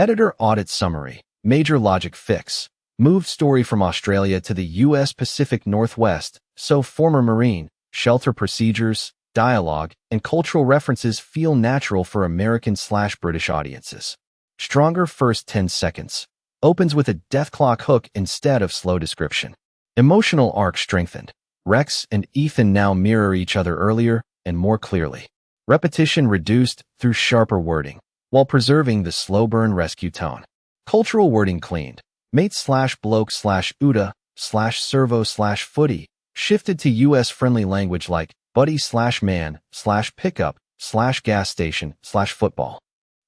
Editor Audit Summary. Major logic fix. Moved story from Australia to the U.S. Pacific Northwest, so former Marine, shelter procedures, dialogue, and cultural references feel natural for American/British audiences. Stronger first 10 seconds. Opens with a death clock hook instead of slow description. Emotional arc strengthened. Rex and Ethan now mirror each other earlier and more clearly. Repetition reduced through sharper wording, while preserving the slow burn rescue tone. Cultural wording cleaned. Mate/bloke/Uda/servo/footy shifted to U.S.-friendly language like buddy/man/pickup/gas station/football.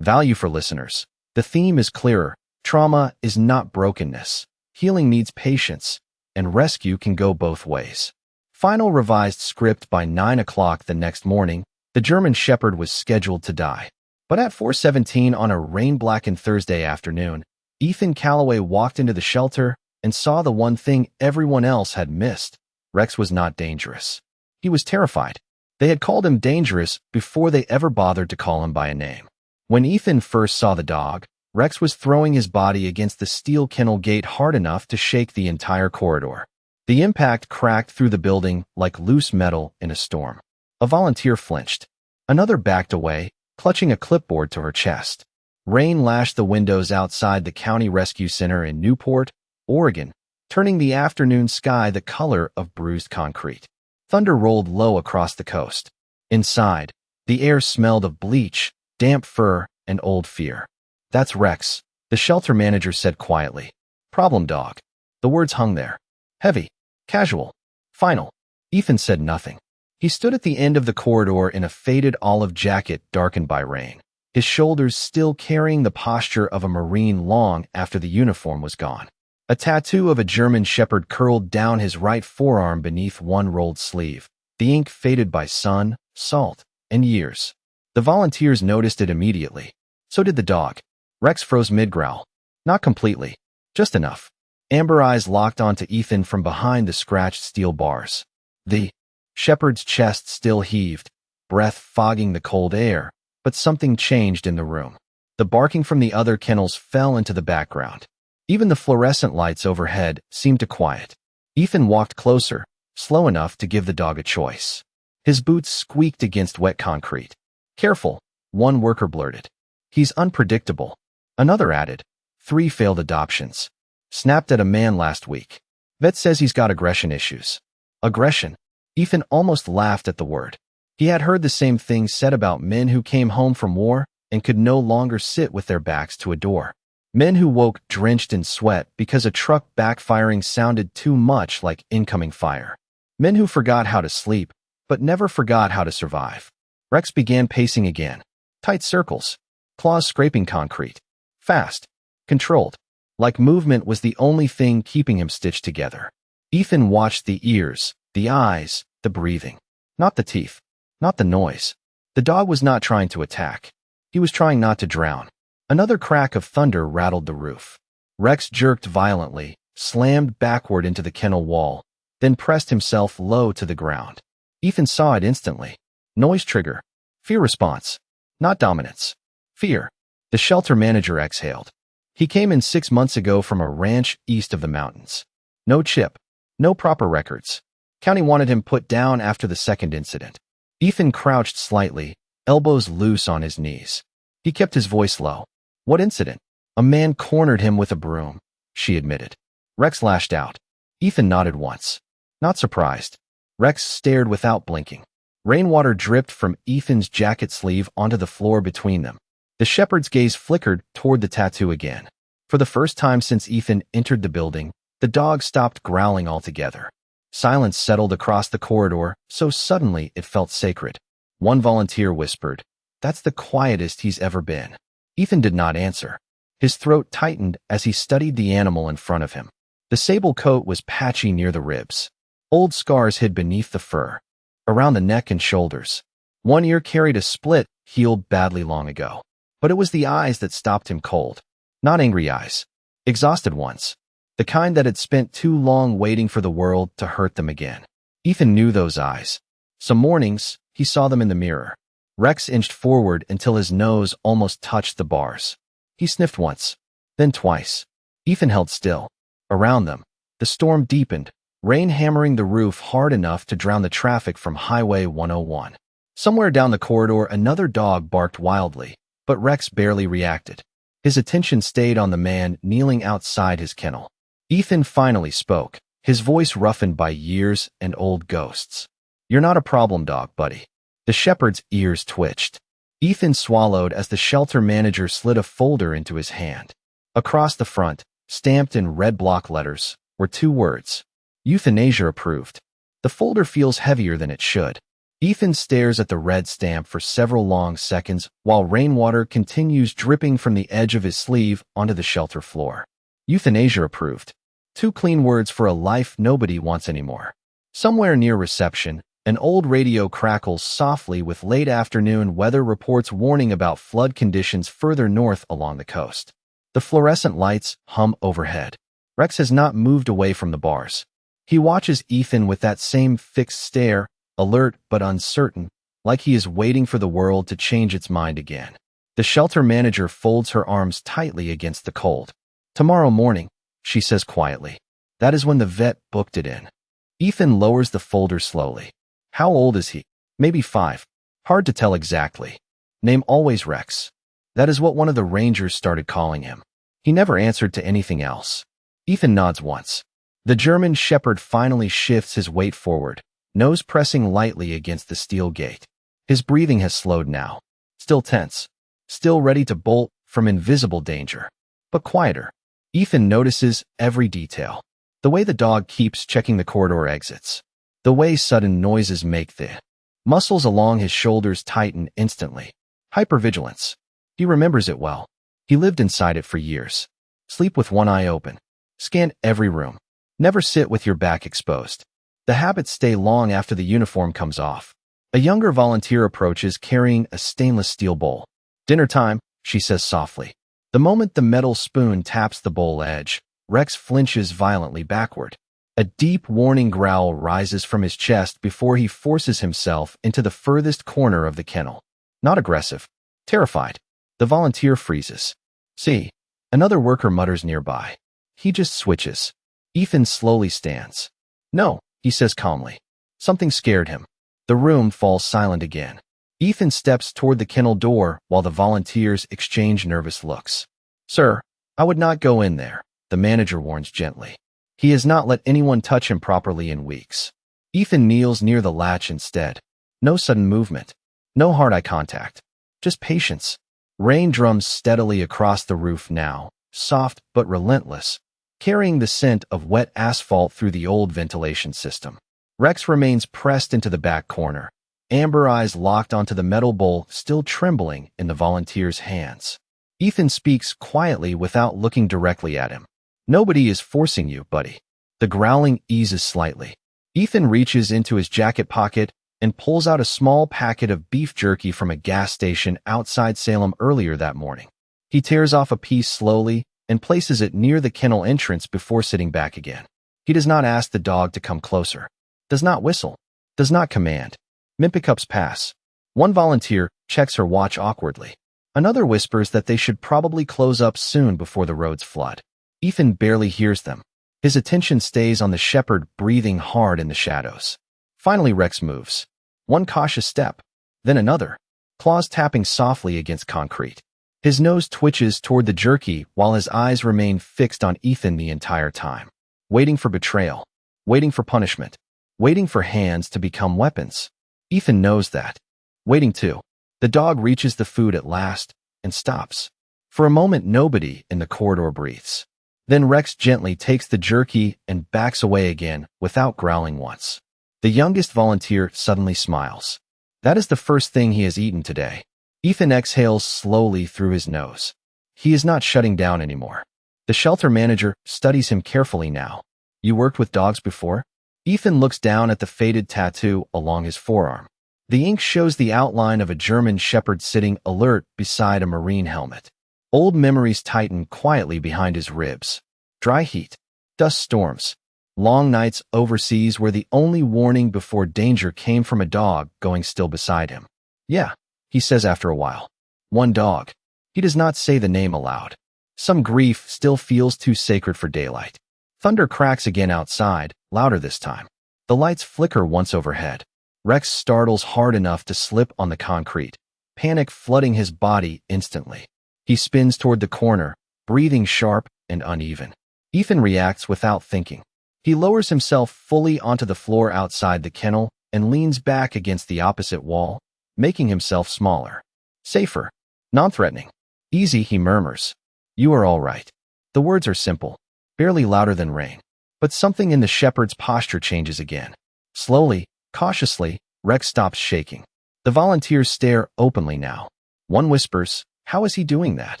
Value for listeners. The theme is clearer. Trauma is not brokenness. Healing needs patience, and rescue can go both ways. Final revised script by 9 o'clock the next morning. The German Shepherd was scheduled to die. But at 4:17 on a rain-blackened Thursday afternoon, Ethan Calloway walked into the shelter and saw the one thing everyone else had missed. Rex was not dangerous. He was terrified. They had called him dangerous before they ever bothered to call him by a name. When Ethan first saw the dog, Rex was throwing his body against the steel kennel gate hard enough to shake the entire corridor. The impact cracked through the building like loose metal in a storm. A volunteer flinched. Another backed away, clutching a clipboard to her chest. Rain lashed the windows outside the County Rescue Center in Newport, Oregon, turning the afternoon sky the color of bruised concrete. Thunder rolled low across the coast. Inside, the air smelled of bleach, damp fur, and old fear. "That's Rex," the shelter manager said quietly. "Problem dog." The words hung there. Heavy, casual, final. Ethan said nothing. He stood at the end of the corridor in a faded olive jacket darkened by rain, his shoulders still carrying the posture of a Marine long after the uniform was gone. A tattoo of a German Shepherd curled down his right forearm beneath one rolled sleeve, the ink faded by sun, salt, and years. The volunteers noticed it immediately. So did the dog. Rex froze mid-growl. Not completely. Just enough. Amber eyes locked onto Ethan from behind the scratched steel bars. The Shepherd's chest still heaved, breath fogging the cold air, but something changed in the room. The barking from the other kennels fell into the background. Even the fluorescent lights overhead seemed to quiet. Ethan walked closer, slow enough to give the dog a choice. His boots squeaked against wet concrete. "Careful," one worker blurted. "He's unpredictable." Another added, "3 failed adoptions. Snapped at a man last week. Vet says he's got aggression issues." Aggression? Ethan almost laughed at the word. He had heard the same things said about men who came home from war and could no longer sit with their backs to a door. Men who woke drenched in sweat because a truck backfiring sounded too much like incoming fire. Men who forgot how to sleep, but never forgot how to survive. Rex began pacing again. Tight circles. Claws scraping concrete. Fast. Controlled. Like movement was the only thing keeping him stitched together. Ethan watched the ears, the eyes, the breathing. Not the teeth. Not the noise. The dog was not trying to attack. He was trying not to drown. Another crack of thunder rattled the roof. Rex jerked violently, slammed backward into the kennel wall, then pressed himself low to the ground. Ethan saw it instantly. Noise trigger. Fear response. Not dominance. Fear. The shelter manager exhaled. He came in 6 months ago from a ranch east of the mountains. No chip. No proper records. County wanted him put down after the second incident. Ethan crouched slightly, elbows loose on his knees. He kept his voice low. "What incident?" "A man cornered him with a broom," she admitted. Rex lashed out. Ethan nodded once. Not surprised. Rex stared without blinking. Rainwater dripped from Ethan's jacket sleeve onto the floor between them. The shepherd's gaze flickered toward the tattoo again. For the first time since Ethan entered the building, the dog stopped growling altogether. Silence settled across the corridor, so suddenly it felt sacred. One volunteer whispered, "That's the quietest he's ever been." Ethan did not answer. His throat tightened as he studied the animal in front of him. The sable coat was patchy near the ribs. Old scars hid beneath the fur, around the neck and shoulders. One ear carried a split, healed badly long ago. But it was the eyes that stopped him cold. Not angry eyes. Exhausted ones. The kind that had spent too long waiting for the world to hurt them again. Ethan knew those eyes. Some mornings, he saw them in the mirror. Rex inched forward until his nose almost touched the bars. He sniffed once, then twice. Ethan held still. Around them, the storm deepened, rain hammering the roof hard enough to drown the traffic from Highway 101. Somewhere down the corridor, another dog barked wildly, but Rex barely reacted. His attention stayed on the man kneeling outside his kennel. Ethan finally spoke, his voice roughened by years and old ghosts. "You're not a problem dog, buddy." The shepherd's ears twitched. Ethan swallowed as the shelter manager slid a folder into his hand. Across the front, stamped in red block letters, were 2 words: Euthanasia approved. The folder feels heavier than it should. Ethan stares at the red stamp for several long seconds while rainwater continues dripping from the edge of his sleeve onto the shelter floor. Euthanasia approved. 2 clean words for a life nobody wants anymore. Somewhere near reception, an old radio crackles softly with late afternoon weather reports warning about flood conditions further north along the coast. The fluorescent lights hum overhead. Rex has not moved away from the bars. He watches Ethan with that same fixed stare, alert but uncertain, like he is waiting for the world to change its mind again. The shelter manager folds her arms tightly against the cold. "Tomorrow morning," she says quietly. "That is when the vet booked it in." Ethan lowers the folder slowly. How old is he? Maybe 5. Hard to tell exactly. Name always Rex. That is what one of the rangers started calling him. He never answered to anything else. Ethan nods once. The German shepherd finally shifts his weight forward, nose pressing lightly against the steel gate. His breathing has slowed now. Still tense. Still ready to bolt from invisible danger. But quieter. Ethan notices every detail. The way the dog keeps checking the corridor exits. The way sudden noises make the muscles along his shoulders tighten instantly. Hypervigilance. He remembers it well. He lived inside it for years. Sleep with one eye open. Scan every room. Never sit with your back exposed. The habits stay long after the uniform comes off. A younger volunteer approaches carrying a stainless steel bowl. "Dinner time," she says softly. The moment the metal spoon taps the bowl edge, Rex flinches violently backward. A deep warning growl rises from his chest before he forces himself into the furthest corner of the kennel. Not aggressive. Terrified. The volunteer freezes. "See." Another worker mutters nearby. He just switches. Ethan slowly stands. "No," he says calmly. Something scared him. The room falls silent again. Ethan steps toward the kennel door while the volunteers exchange nervous looks. "Sir, I would not go in there," the manager warns gently. He has not let anyone touch him properly in weeks. Ethan kneels near the latch instead. No sudden movement. No hard eye contact. Just patience. Rain drums steadily across the roof now, soft but relentless, carrying the scent of wet asphalt through the old ventilation system. Rex remains pressed into the back corner, amber eyes locked onto the metal bowl still trembling in the volunteer's hands. Ethan speaks quietly without looking directly at him. "Nobody is forcing you, buddy." The growling eases slightly. Ethan reaches into his jacket pocket and pulls out a small packet of beef jerky from a gas station outside Salem earlier that morning. He tears off a piece slowly and places it near the kennel entrance before sitting back again. He does not ask the dog to come closer. Does not whistle. Does not command. Minpickups pass. One volunteer checks her watch awkwardly. Another whispers that they should probably close up soon before the roads flood. Ethan barely hears them. His attention stays on the shepherd breathing hard in the shadows. Finally, Rex moves. One cautious step, then another, claws tapping softly against concrete. His nose twitches toward the jerky while his eyes remain fixed on Ethan the entire time. Waiting for betrayal. Waiting for punishment. Waiting for hands to become weapons. Ethan knows that. Waiting too. The dog reaches the food at last and stops. For a moment, nobody in the corridor breathes. Then Rex gently takes the jerky and backs away again without growling once. The youngest volunteer suddenly smiles. That is the first thing he has eaten today. Ethan exhales slowly through his nose. He is not shutting down anymore. The shelter manager studies him carefully now. "You worked with dogs before?" Ethan looks down at the faded tattoo along his forearm. The ink shows the outline of a German shepherd sitting alert beside a Marine helmet. Old memories tighten quietly behind his ribs. Dry heat, dust storms, long nights overseas where the only warning before danger came from a dog going still beside him. "Yeah," he says after a while. "One dog." He does not say the name aloud. Some grief still feels too sacred for daylight. Thunder cracks again outside, louder this time. The lights flicker once overhead. Rex startles hard enough to slip on the concrete, panic flooding his body instantly. He spins toward the corner, breathing sharp and uneven. Ethan reacts without thinking. He lowers himself fully onto the floor outside the kennel and leans back against the opposite wall, making himself smaller. Safer. Non-threatening. Easy, he murmurs. You are all right. The words are simple, barely louder than rain. But something in the shepherd's posture changes again. Slowly, cautiously, Rex stops shaking. The volunteers stare openly now. One whispers, "How is he doing that?"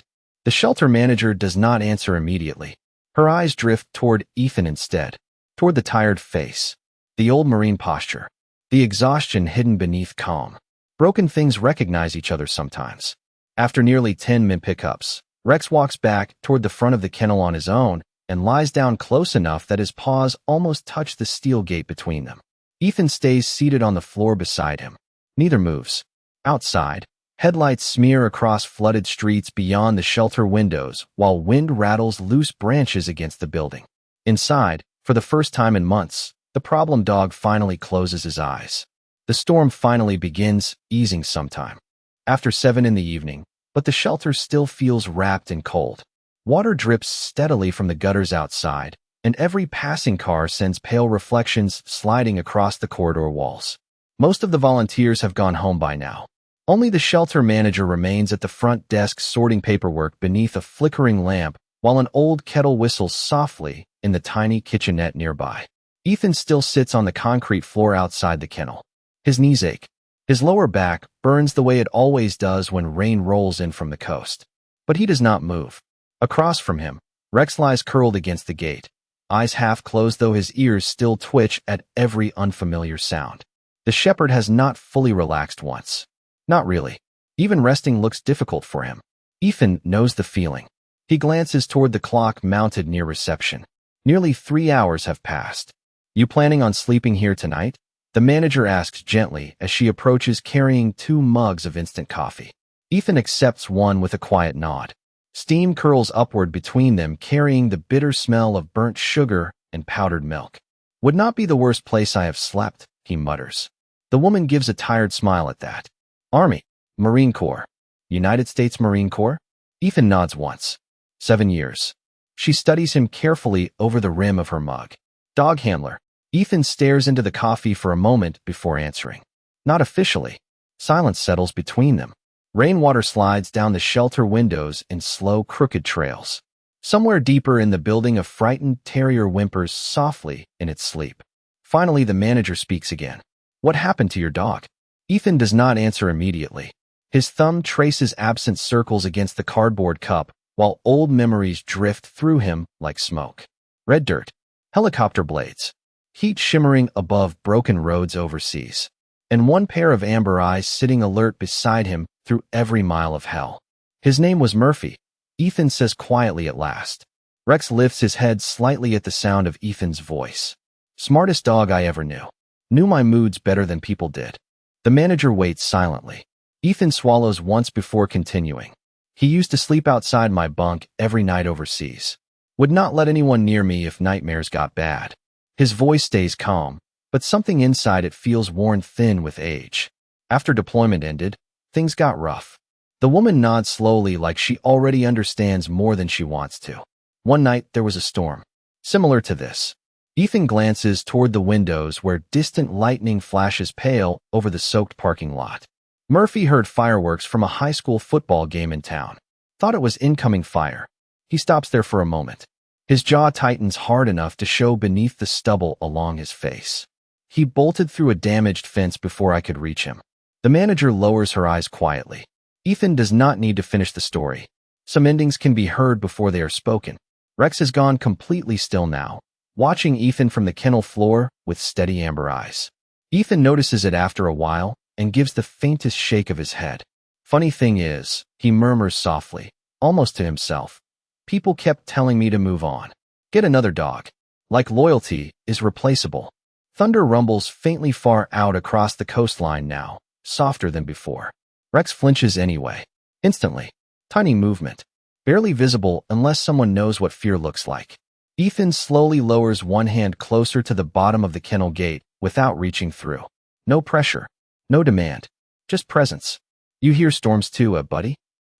The shelter manager does not answer immediately. Her eyes drift toward Ethan instead, toward the tired face, the old Marine posture, the exhaustion hidden beneath calm. Broken things recognize each other sometimes. After nearly 10 min pickups, Rex walks back toward the front of the kennel on his own and lies down close enough that his paws almost touch the steel gate between them. Ethan stays seated on the floor beside him. Neither moves. Outside, headlights smear across flooded streets beyond the shelter windows while wind rattles loose branches against the building. Inside, for the first time in months, the problem dog finally closes his eyes. The storm finally begins, easing sometime. After 7 in the evening, but the shelter still feels wrapped in cold. Water drips steadily from the gutters outside, and every passing car sends pale reflections sliding across the corridor walls. Most of the volunteers have gone home by now. Only the shelter manager remains at the front desk sorting paperwork beneath a flickering lamp while an old kettle whistles softly in the tiny kitchenette nearby. Ethan still sits on the concrete floor outside the kennel. His knees ache. His lower back burns the way it always does when rain rolls in from the coast. But he does not move. Across from him, Rex lies curled against the gate, eyes half closed though his ears still twitch at every unfamiliar sound. The shepherd has not fully relaxed once. Not really. Even resting looks difficult for him. Ethan knows the feeling. He glances toward the clock mounted near reception. Nearly 3 hours have passed. You planning on sleeping here tonight? The manager asks gently as she approaches carrying 2 mugs of instant coffee. Ethan accepts one with a quiet nod. Steam curls upward between them, carrying the bitter smell of burnt sugar and powdered milk. Would not be the worst place I have slept, he mutters. The woman gives a tired smile at that. Army, Marine Corps, United States Marine Corps? Ethan nods once. 7 years. She studies him carefully over the rim of her mug. Dog handler. Ethan stares into the coffee for a moment before answering. Not officially. Silence settles between them. Rainwater slides down the shelter windows in slow, crooked trails. Somewhere deeper in the building, a frightened terrier whimpers softly in its sleep. Finally, the manager speaks again. What happened to your dog? Ethan does not answer immediately. His thumb traces absent circles against the cardboard cup, while old memories drift through him like smoke. Red dirt. Helicopter blades. Heat shimmering above broken roads overseas. And one pair of amber eyes sitting alert beside him through every mile of hell. His name was Murphy, Ethan says quietly at last. Rex lifts his head slightly at the sound of Ethan's voice. Smartest dog I ever knew. Knew my moods better than people did. The manager waits silently. Ethan swallows once before continuing. He used to sleep outside my bunk every night overseas. Would not let anyone near me if nightmares got bad. His voice stays calm, but something inside it feels worn thin with age. After deployment ended, things got rough. The woman nods slowly like she already understands more than she wants to. One night there was a storm. Similar to this. Ethan glances toward the windows where distant lightning flashes pale over the soaked parking lot. Murphy heard fireworks from a high school football game in town. Thought it was incoming fire. He stops there for a moment. His jaw tightens hard enough to show beneath the stubble along his face. He bolted through a damaged fence before I could reach him. The manager lowers her eyes quietly. Ethan does not need to finish the story. Some endings can be heard before they are spoken. Rex has gone completely still now, watching Ethan from the kennel floor with steady amber eyes. Ethan notices it after a while and gives the faintest shake of his head. Funny thing is, he murmurs softly, almost to himself. People kept telling me to move on. Get another dog. Like loyalty is replaceable. Thunder rumbles faintly far out across the coastline now, softer than before. Rex flinches anyway. Instantly. Tiny movement, barely visible unless someone knows what fear looks like. Ethan slowly lowers one hand closer to the bottom of the kennel gate without reaching through. No pressure, no demand, just presence. You hear storms too, buddy?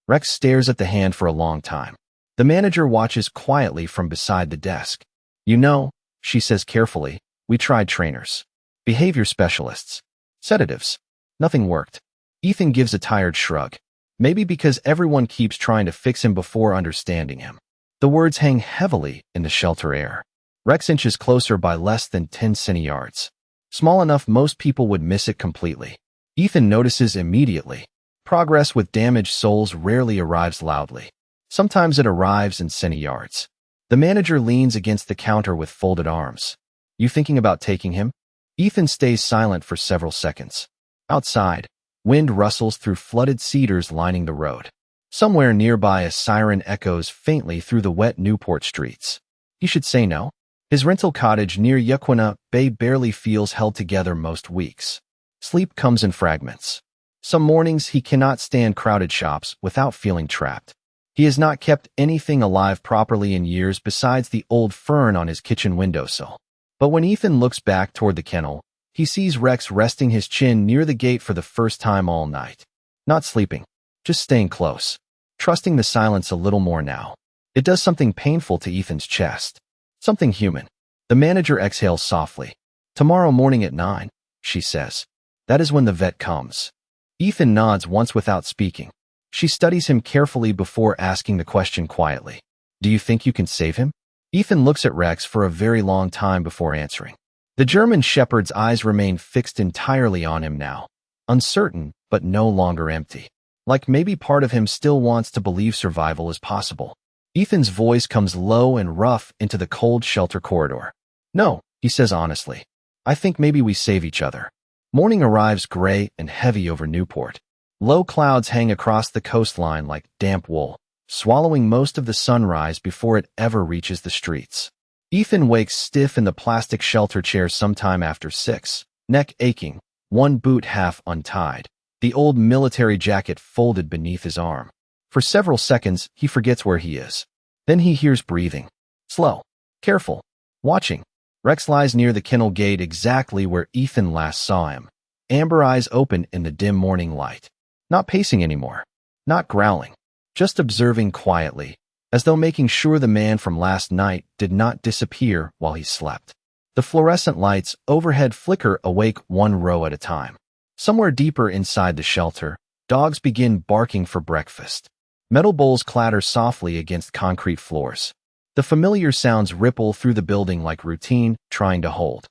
Rex stares at the hand for a long time. The manager watches quietly from beside the desk. You know, she says carefully, we tried trainers, behavior specialists, sedatives. Nothing worked. Ethan gives a tired shrug. Maybe because everyone keeps trying to fix him before understanding him. The words hang heavily in the shelter air. Rex inches closer by less than 10 centi-yards. Small enough most people would miss it completely. Ethan notices immediately. Progress with damaged soles rarely arrives loudly. Sometimes it arrives in centi-yards. The manager leans against the counter with folded arms. You thinking about taking him? Ethan stays silent for several seconds. Outside, wind rustles through flooded cedars lining the road. Somewhere nearby a siren echoes faintly through the wet Newport streets. He should say no. His rental cottage near Yaquina Bay barely feels held together most weeks. Sleep comes in fragments. Some mornings he cannot stand crowded shops without feeling trapped. He has not kept anything alive properly in years besides the old fern on his kitchen windowsill. But when Ethan looks back toward the kennel, he sees Rex resting his chin near the gate for the first time all night. Not sleeping, just staying close, trusting the silence a little more now. It does something painful to Ethan's chest. Something human. The manager exhales softly. Tomorrow morning at 9, she says. That is when the vet comes. Ethan nods once without speaking. She studies him carefully before asking the question quietly. Do you think you can save him? Ethan looks at Rex for a very long time before answering. The German shepherd's eyes remain fixed entirely on him now. Uncertain, but no longer empty. Like maybe part of him still wants to believe survival is possible. Ethan's voice comes low and rough into the cold shelter corridor. No, he says honestly. I think maybe we save each other. Morning arrives gray and heavy over Newport. Low clouds hang across the coastline like damp wool, swallowing most of the sunrise before it ever reaches the streets. Ethan wakes stiff in the plastic shelter chair sometime after 6, neck aching, one boot half untied, the old military jacket folded beneath his arm. For several seconds, he forgets where he is. Then he hears breathing. Slow, careful, watching. Rex lies near the kennel gate exactly where Ethan last saw him. Amber eyes open in the dim morning light. Not pacing anymore. Not growling. Just observing quietly, as though making sure the man from last night did not disappear while he slept. The fluorescent lights overhead flicker awake one row at a time. Somewhere deeper inside the shelter, dogs begin barking for breakfast. Metal bowls clatter softly against concrete floors. The familiar sounds ripple through the building like routine, trying to hold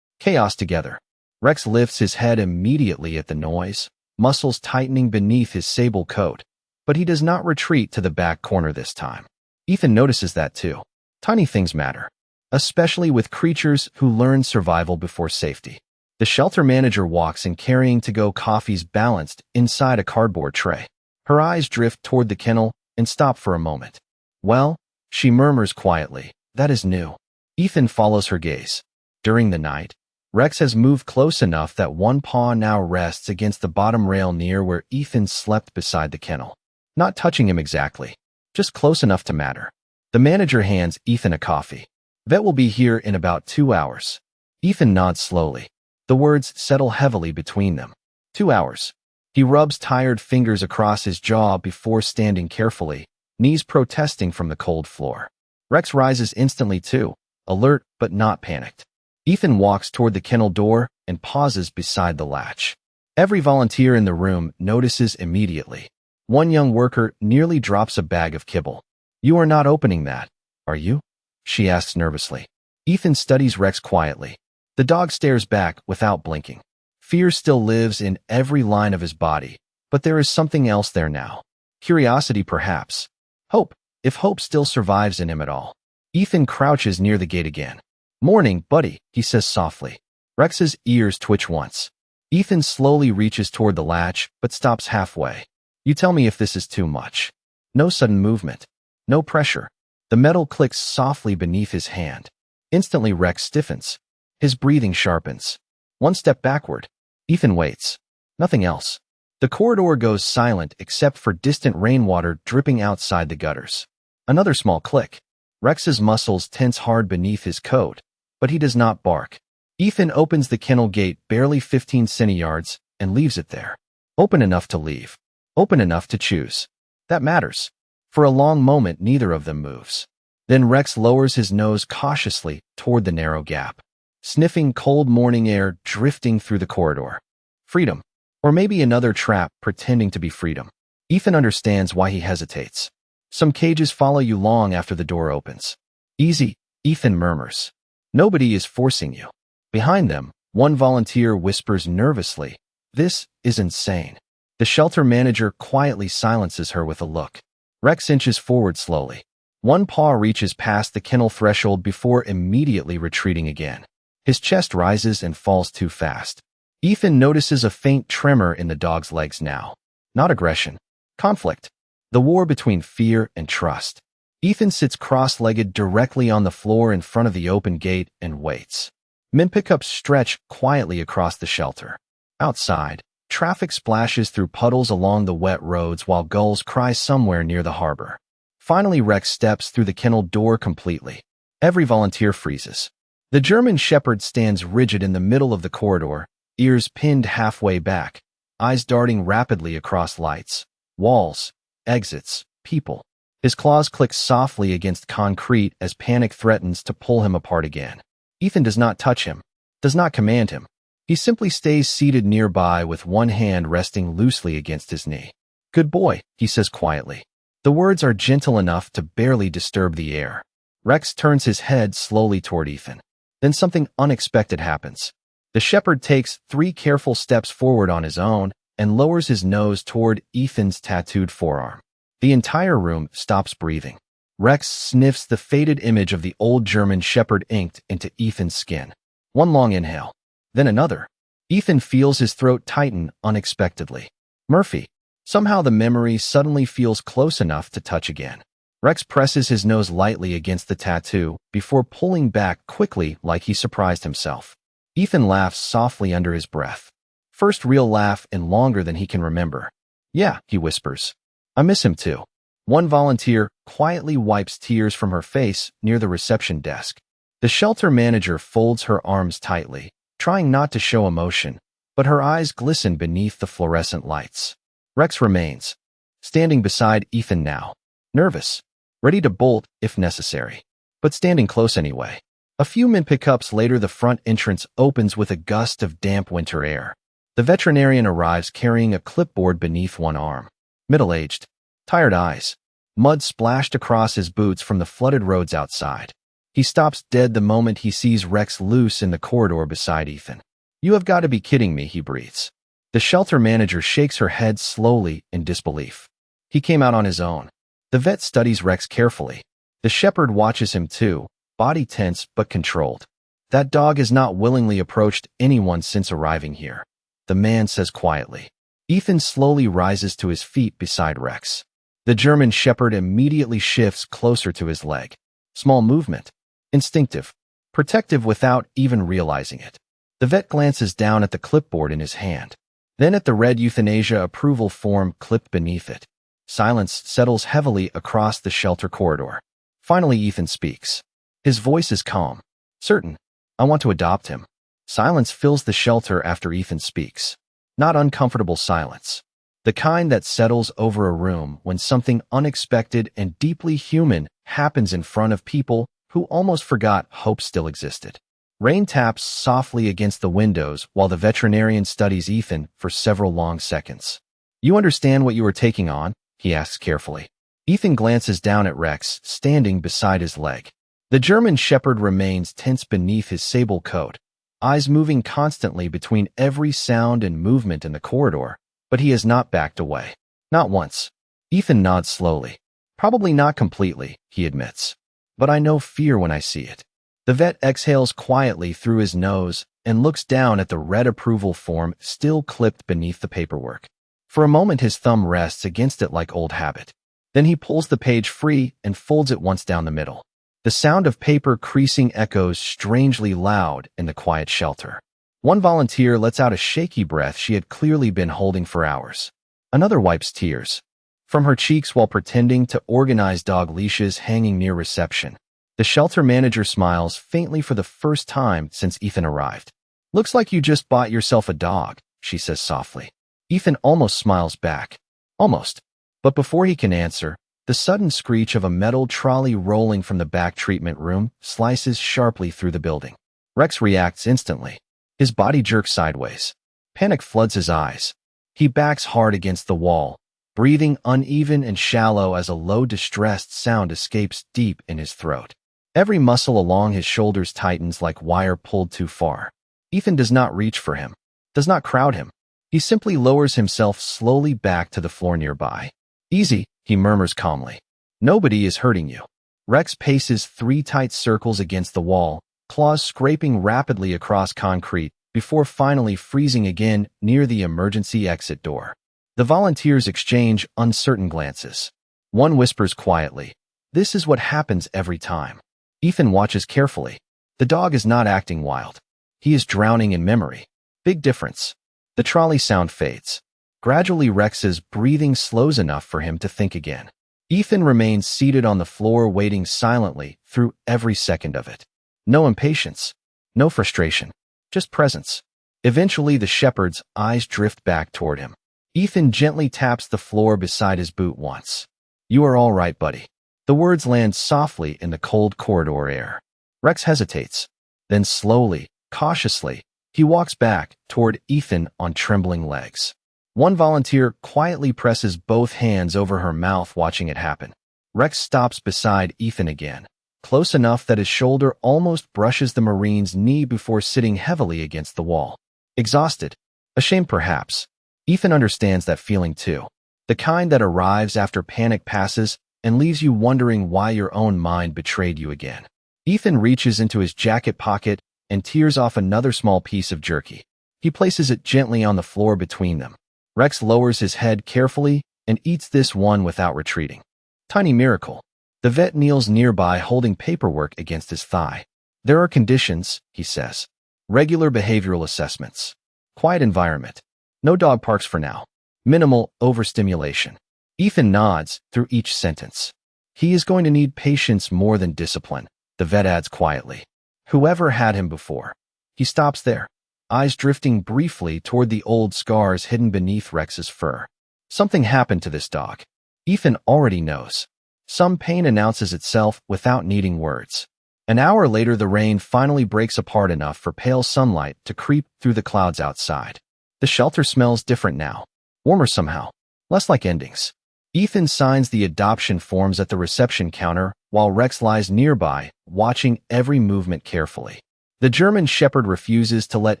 chaos together. Rex lifts his head immediately at the noise, muscles tightening beneath his sable coat, but he does not retreat to the back corner this time. Ethan notices that too. Tiny things matter, especially with creatures who learn survival before safety. The shelter manager walks in carrying to-go coffees balanced inside a cardboard tray. Her eyes drift toward the kennel and stop for a moment. Well, she murmurs quietly, that is new. Ethan follows her gaze. During the night, Rex has moved close enough that one paw now rests against the bottom rail near where Ethan slept beside the kennel. Not touching him exactly, just close enough to matter. The manager hands Ethan a coffee. Vet will be here in about 2 hours. Ethan nods slowly. The words settle heavily between them. 2 hours. He rubs tired fingers across his jaw before standing carefully, knees protesting from the cold floor. Rex rises instantly too, alert but not panicked. Ethan walks toward the kennel door and pauses beside the latch. Every volunteer in the room notices immediately. One young worker nearly drops a bag of kibble. You are not opening that, are you? She asks nervously. Ethan studies Rex quietly. The dog stares back without blinking. Fear still lives in every line of his body, but there is something else there now. Curiosity perhaps. Hope, if hope still survives in him at all. Ethan crouches near the gate again. Morning, buddy, he says softly. Rex's ears twitch once. Ethan slowly reaches toward the latch, but stops halfway. You tell me if this is too much. No sudden movement. No pressure. The metal clicks softly beneath his hand. Instantly Rex stiffens. His breathing sharpens. One step backward. Ethan waits. Nothing else. The corridor goes silent except for distant rainwater dripping outside the gutters. Another small click. Rex's muscles tense hard beneath his coat, but he does not bark. Ethan opens the kennel gate barely 15 centi-yards and leaves it there. Open enough to leave. Open enough to choose. That matters. For a long moment, neither of them moves. Then Rex lowers his nose cautiously toward the narrow gap, sniffing cold morning air drifting through the corridor. Freedom. Or maybe another trap pretending to be freedom. Ethan understands why he hesitates. Some cages follow you long after the door opens. Easy, Ethan murmurs. Nobody is forcing you. Behind them, one volunteer whispers nervously, "This is insane." The shelter manager quietly silences her with a look. Rex inches forward slowly. One paw reaches past the kennel threshold before immediately retreating again. His chest rises and falls too fast. Ethan notices a faint tremor in the dog's legs now. Not aggression. Conflict. The war between fear and trust. Ethan sits cross-legged directly on the floor in front of the open gate and waits. Min pickups stretch quietly across the shelter. Outside, traffic splashes through puddles along the wet roads while gulls cry somewhere near the harbor. Finally, Rex steps through the kennel door completely. Every volunteer freezes. The German Shepherd stands rigid in the middle of the corridor, ears pinned halfway back, eyes darting rapidly across lights, walls, exits, people. His claws click softly against concrete as panic threatens to pull him apart again. Ethan does not touch him, does not command him. He simply stays seated nearby with one hand resting loosely against his knee. "Good boy," he says quietly. The words are gentle enough to barely disturb the air. Rex turns his head slowly toward Ethan. Then something unexpected happens. The shepherd takes 3 careful steps forward on his own and lowers his nose toward Ethan's tattooed forearm. The entire room stops breathing. Rex sniffs the faded image of the old German shepherd inked into Ethan's skin. One long inhale, then another. Ethan feels his throat tighten unexpectedly. Murphy. Somehow the memory suddenly feels close enough to touch again. Rex presses his nose lightly against the tattoo before pulling back quickly like he surprised himself. Ethan laughs softly under his breath. First real laugh in longer than he can remember. "Yeah," he whispers. "I miss him too." One volunteer quietly wipes tears from her face near the reception desk. The shelter manager folds her arms tightly, trying not to show emotion, but her eyes glisten beneath the fluorescent lights. Rex remains, standing beside Ethan now, nervous, ready to bolt if necessary, but standing close anyway. A few min pickups later, the front entrance opens with a gust of damp winter air. The veterinarian arrives carrying a clipboard beneath one arm. Middle-aged, tired eyes. Mud splashed across his boots from the flooded roads outside. He stops dead the moment he sees Rex loose in the corridor beside Ethan. "You have got to be kidding me," he breathes. The shelter manager shakes her head slowly in disbelief. He came out on his own. The vet studies Rex carefully. The shepherd watches him too, body tense but controlled. "That dog has not willingly approached anyone since arriving here," the man says quietly. Ethan slowly rises to his feet beside Rex. The German shepherd immediately shifts closer to his leg. Small movement. Instinctive. Protective without even realizing it. The vet glances down at the clipboard in his hand. Then at the red euthanasia approval form clipped beneath it. Silence settles heavily across the shelter corridor. Finally, Ethan speaks. His voice is calm. "Certain. I want to adopt him." Silence fills the shelter after Ethan speaks. Not uncomfortable silence. The kind that settles over a room when something unexpected and deeply human happens in front of people who almost forgot hope still existed. Rain taps softly against the windows while the veterinarian studies Ethan for several long seconds. "You understand what you are taking on?" he asks carefully. Ethan glances down at Rex, standing beside his leg. The German shepherd remains tense beneath his sable coat, eyes moving constantly between every sound and movement in the corridor, but he has not backed away. Not once. Ethan nods slowly. "Probably not completely," he admits. "But I know fear when I see it." The vet exhales quietly through his nose and looks down at the red approval form still clipped beneath the paperwork. For a moment his thumb rests against it like old habit. Then he pulls the page free and folds it once down the middle. The sound of paper creasing echoes strangely loud in the quiet shelter. One volunteer lets out a shaky breath she had clearly been holding for hours. Another wipes tears from her cheeks while pretending to organize dog leashes hanging near reception. The shelter manager smiles faintly for the first time since Ethan arrived. "Looks like you just bought yourself a dog," she says softly. Ethan almost smiles back. Almost. But before he can answer, the sudden screech of a metal trolley rolling from the back treatment room slices sharply through the building. Rex reacts instantly. His body jerks sideways. Panic floods his eyes. He backs hard against the wall, breathing uneven and shallow as a low, distressed sound escapes deep in his throat. Every muscle along his shoulders tightens like wire pulled too far. Ethan does not reach for him, does not crowd him. He simply lowers himself slowly back to the floor nearby. "Easy," he murmurs calmly. "Nobody is hurting you." Rex paces 3 tight circles against the wall, claws scraping rapidly across concrete, before finally freezing again near the emergency exit door. The volunteers exchange uncertain glances. One whispers quietly, "This is what happens every time." Ethan watches carefully. The dog is not acting wild. He is drowning in memory. Big difference. The trolley sound fades. Gradually, Rex's breathing slows enough for him to think again. Ethan remains seated on the floor, waiting silently through every second of it. No impatience, no frustration, just presence. Eventually, the shepherd's eyes drift back toward him. Ethan gently taps the floor beside his boot once. "You are all right, buddy." The words land softly in the cold corridor air. Rex hesitates. Then slowly, cautiously, he walks back toward Ethan on trembling legs. One volunteer quietly presses both hands over her mouth, watching it happen. Rex stops beside Ethan again, close enough that his shoulder almost brushes the Marine's knee before sitting heavily against the wall. Exhausted, ashamed perhaps. Ethan understands that feeling too. The kind that arrives after panic passes and leaves you wondering why your own mind betrayed you again. Ethan reaches into his jacket pocket and tears off another small piece of jerky. He places it gently on the floor between them. Rex lowers his head carefully and eats this one without retreating. Tiny miracle. The vet kneels nearby, holding paperwork against his thigh. "There are conditions," he says. "Regular behavioral assessments. Quiet environment. No dog parks for now. Minimal overstimulation." Ethan nods through each sentence. "He is going to need patience more than discipline," the vet adds quietly. "Whoever had him before." He stops there, eyes drifting briefly toward the old scars hidden beneath Rex's fur. Something happened to this dog. Ethan already knows. Some pain announces itself without needing words. An hour later, the rain finally breaks apart enough for pale sunlight to creep through the clouds outside. The shelter smells different now. Warmer somehow. Less like endings. Ethan signs the adoption forms at the reception counter while Rex lies nearby, watching every movement carefully. The German Shepherd refuses to let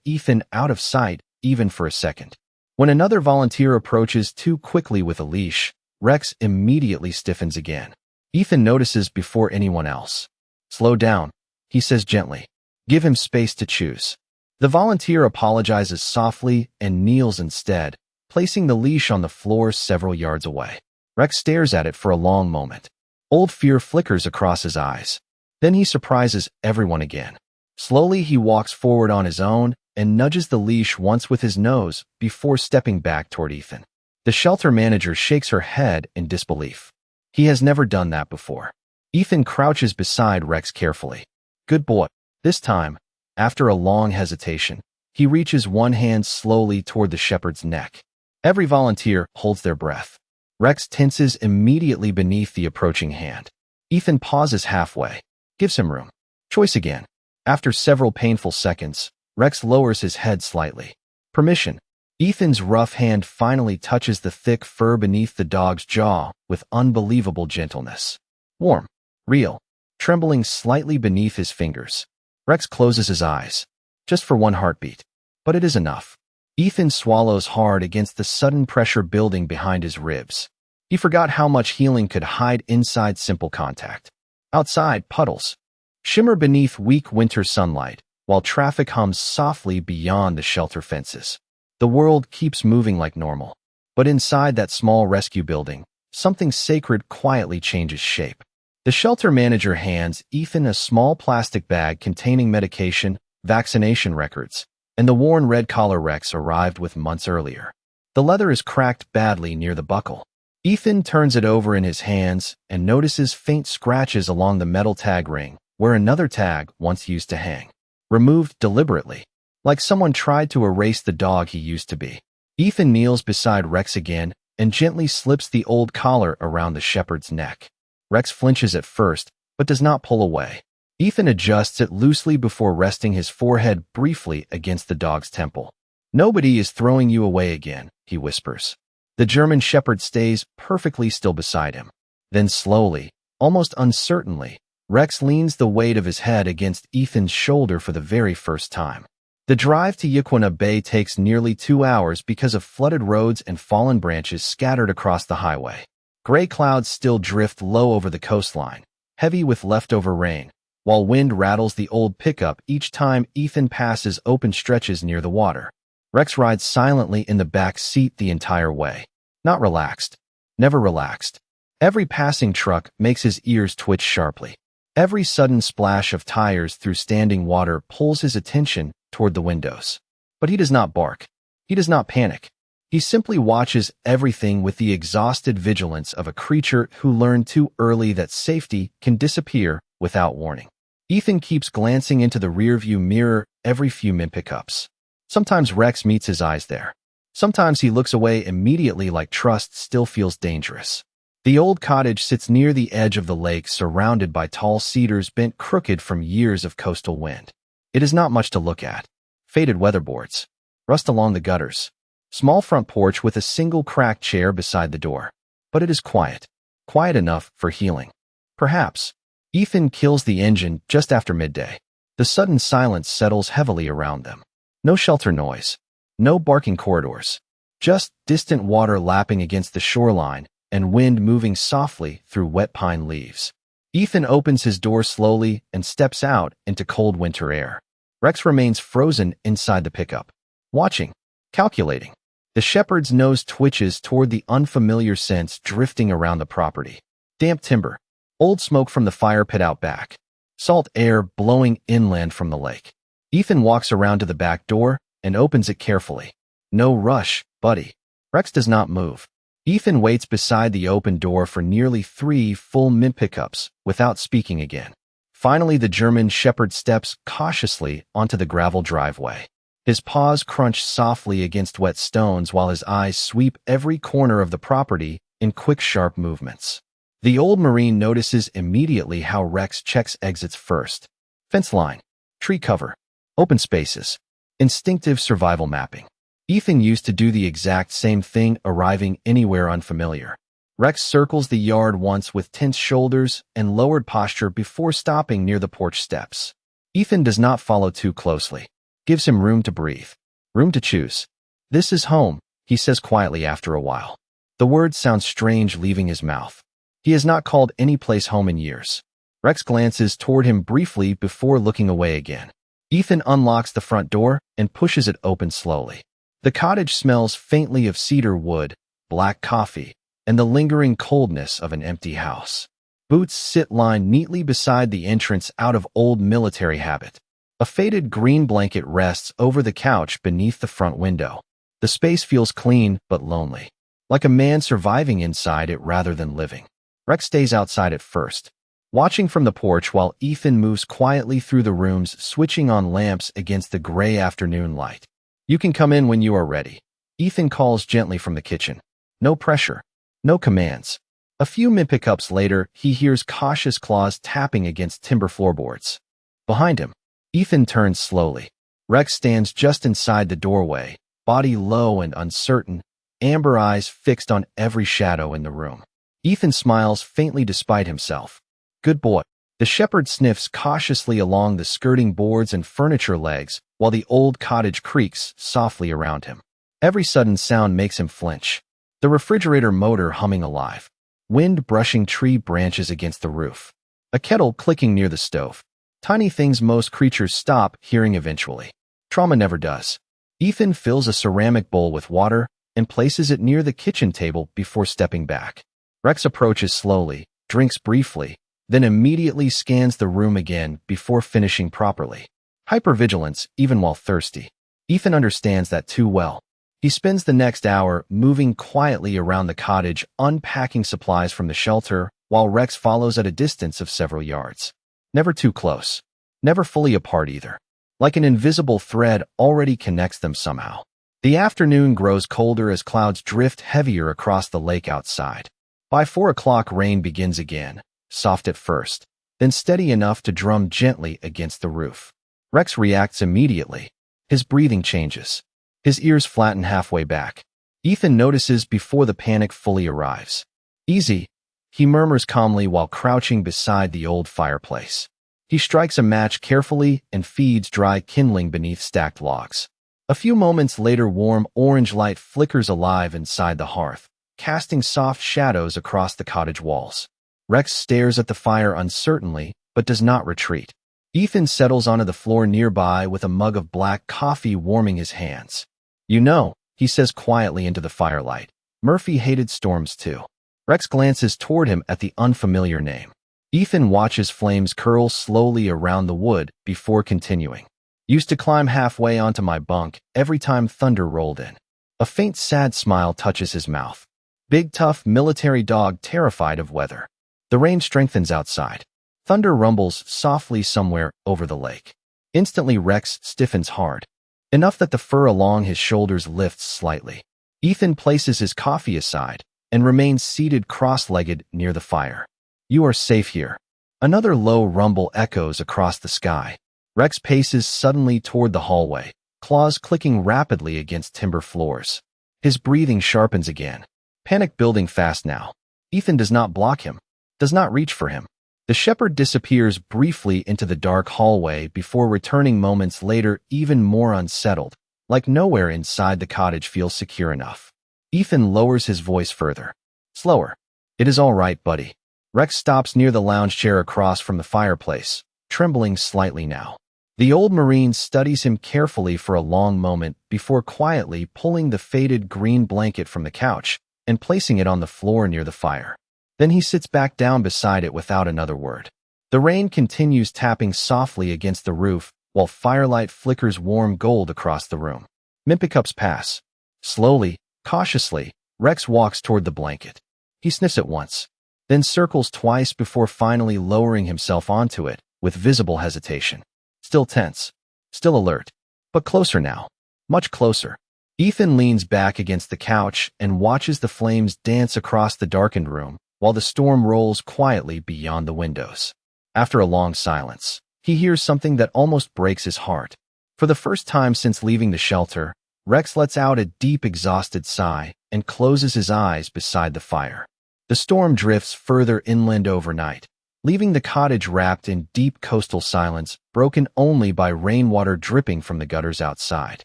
Ethan out of sight, even for a second. When another volunteer approaches too quickly with a leash, Rex immediately stiffens again. Ethan notices before anyone else. "Slow down," he says gently. "Give him space to choose." The volunteer apologizes softly and kneels instead, placing the leash on the floor several yards away. Rex stares at it for a long moment. Old fear flickers across his eyes. Then he surprises everyone again. Slowly, he walks forward on his own and nudges the leash once with his nose before stepping back toward Ethan. The shelter manager shakes her head in disbelief. He has never done that before. Ethan crouches beside Rex carefully. "Good boy." This time, after a long hesitation, he reaches one hand slowly toward the shepherd's neck. Every volunteer holds their breath. Rex tenses immediately beneath the approaching hand. Ethan pauses halfway, gives him room. Choice again. After several painful seconds, Rex lowers his head slightly. Permission. Ethan's rough hand finally touches the thick fur beneath the dog's jaw with unbelievable gentleness. Warm, real, trembling slightly beneath his fingers. Rex closes his eyes, just for one heartbeat. But it is enough. Ethan swallows hard against the sudden pressure building behind his ribs. He forgot how much healing could hide inside simple contact. Outside, puddles shimmer beneath weak winter sunlight, while traffic hums softly beyond the shelter fences. The world keeps moving like normal. But inside that small rescue building, something sacred quietly changes shape. The shelter manager hands Ethan a small plastic bag containing medication, vaccination records, and the worn red collar Rex arrived with months earlier. The leather is cracked badly near the buckle. Ethan turns it over in his hands and notices faint scratches along the metal tag ring, where another tag once used to hang. Removed deliberately, like someone tried to erase the dog he used to be. Ethan kneels beside Rex again and gently slips the old collar around the shepherd's neck. Rex flinches at first, but does not pull away. Ethan adjusts it loosely before resting his forehead briefly against the dog's temple. "Nobody is throwing you away again," he whispers. The German shepherd stays perfectly still beside him. Then slowly, almost uncertainly, Rex leans the weight of his head against Ethan's shoulder for the very first time. The drive to Yaquina Bay takes nearly 2 hours because of flooded roads and fallen branches scattered across the highway. Gray clouds still drift low over the coastline, heavy with leftover rain, while wind rattles the old pickup each time Ethan passes open stretches near the water. Rex rides silently in the back seat the entire way. Not relaxed. Never relaxed. Every passing truck makes his ears twitch sharply. Every sudden splash of tires through standing water pulls his attention toward the windows. But he does not bark. He does not panic. He simply watches everything with the exhausted vigilance of a creature who learned too early that safety can disappear without warning. Ethan keeps glancing into the rearview mirror every few min pickups. Sometimes Rex meets his eyes there. Sometimes he looks away immediately like trust still feels dangerous. The old cottage sits near the edge of the lake surrounded by tall cedars bent crooked from years of coastal wind. It is not much to look at. Faded weatherboards. Rust along the gutters. Small front porch with a single cracked chair beside the door. But it is quiet. Quiet enough for healing. Perhaps. Ethan kills the engine just after midday. The sudden silence settles heavily around them. No shelter noise. No barking corridors. Just distant water lapping against the shoreline and wind moving softly through wet pine leaves. Ethan opens his door slowly and steps out into cold winter air. Rex remains frozen inside the pickup. Watching. Calculating. The shepherd's nose twitches toward the unfamiliar scents drifting around the property. Damp timber. Old smoke from the fire pit out back. Salt air blowing inland from the lake. Ethan walks around to the back door and opens it carefully. No rush, buddy. Rex does not move. Ethan waits beside the open door for nearly 3 full min pickups without speaking again. Finally, the German shepherd steps cautiously onto the gravel driveway. His paws crunch softly against wet stones while his eyes sweep every corner of the property in quick, sharp movements. The old Marine notices immediately how Rex checks exits first. Fence line. Tree cover. Open spaces. Instinctive survival mapping. Ethan used to do the exact same thing arriving anywhere unfamiliar. Rex circles the yard once with tense shoulders and lowered posture before stopping near the porch steps. Ethan does not follow too closely. Gives him room to breathe. Room to choose. "This is home," he says quietly after a while. The words sound strange leaving his mouth. He has not called any place home in years. Rex glances toward him briefly before looking away again. Ethan unlocks the front door and pushes it open slowly. The cottage smells faintly of cedar wood, black coffee, and the lingering coldness of an empty house. Boots sit lined neatly beside the entrance out of old military habit. A faded green blanket rests over the couch beneath the front window. The space feels clean but lonely, like a man surviving inside it rather than living. Rex stays outside at first, watching from the porch while Ethan moves quietly through the rooms, switching on lamps against the gray afternoon light. "You can come in when you are ready," Ethan calls gently from the kitchen. No pressure. No commands. A few min pickups later, he hears cautious claws tapping against timber floorboards. Behind him, Ethan turns slowly. Rex stands just inside the doorway, body low and uncertain, amber eyes fixed on every shadow in the room. Ethan smiles faintly despite himself. "Good boy." The shepherd sniffs cautiously along the skirting boards and furniture legs while the old cottage creaks softly around him. Every sudden sound makes him flinch. The refrigerator motor humming alive. Wind brushing tree branches against the roof. A kettle clicking near the stove. Tiny things most creatures stop hearing eventually. Trauma never does. Ethan fills a ceramic bowl with water and places it near the kitchen table before stepping back. Rex approaches slowly, drinks briefly, then immediately scans the room again before finishing properly. Hypervigilance even while thirsty. Ethan understands that too well. He spends the next hour moving quietly around the cottage, unpacking supplies from the shelter, while Rex follows at a distance of several yards. Never too close. Never fully apart either. Like an invisible thread already connects them somehow. The afternoon grows colder as clouds drift heavier across the lake outside. By 4 o'clock, rain begins again, soft at first, then steady enough to drum gently against the roof. Rex reacts immediately. His breathing changes. His ears flatten halfway back. Ethan notices before the panic fully arrives. "Easy," he murmurs calmly while crouching beside the old fireplace. He strikes a match carefully and feeds dry kindling beneath stacked logs. A few moments later, warm orange light flickers alive inside the hearth, casting soft shadows across the cottage walls. Rex stares at the fire uncertainly, but does not retreat. Ethan settles onto the floor nearby with a mug of black coffee warming his hands. "You know," he says quietly into the firelight, "Murphy hated storms too." Rex glances toward him at the unfamiliar name. Ethan watches flames curl slowly around the wood before continuing. "Used to climb halfway onto my bunk every time thunder rolled in." A faint sad smile touches his mouth. Big tough military dog terrified of weather. The rain strengthens outside. Thunder rumbles softly somewhere over the lake. Instantly Rex stiffens hard, enough that the fur along his shoulders lifts slightly. Ethan places his coffee aside and remains seated cross-legged near the fire. "You are safe here." Another low rumble echoes across the sky. Rex paces suddenly toward the hallway, claws clicking rapidly against timber floors. His breathing sharpens again. Panic building fast now. Ethan does not block him, does not reach for him. The shepherd disappears briefly into the dark hallway before returning moments later, even more unsettled, like nowhere inside the cottage feels secure enough. Ethan lowers his voice further. Slower. "It is all right, buddy." Rex stops near the lounge chair across from the fireplace, trembling slightly now. The old Marine studies him carefully for a long moment before quietly pulling the faded green blanket from the couch and placing it on the floor near the fire. Then he sits back down beside it without another word. The rain continues tapping softly against the roof while firelight flickers warm gold across the room. Minute pass. Slowly, cautiously, Rex walks toward the blanket. He sniffs it once, then circles twice before finally lowering himself onto it with visible hesitation. Still tense, still alert, but closer now, much closer. Ethan leans back against the couch and watches the flames dance across the darkened room while the storm rolls quietly beyond the windows. After a long silence, he hears something that almost breaks his heart. For the first time since leaving the shelter, Rex lets out a deep, exhausted sigh and closes his eyes beside the fire. The storm drifts further inland overnight, leaving the cottage wrapped in deep coastal silence, broken only by rainwater dripping from the gutters outside.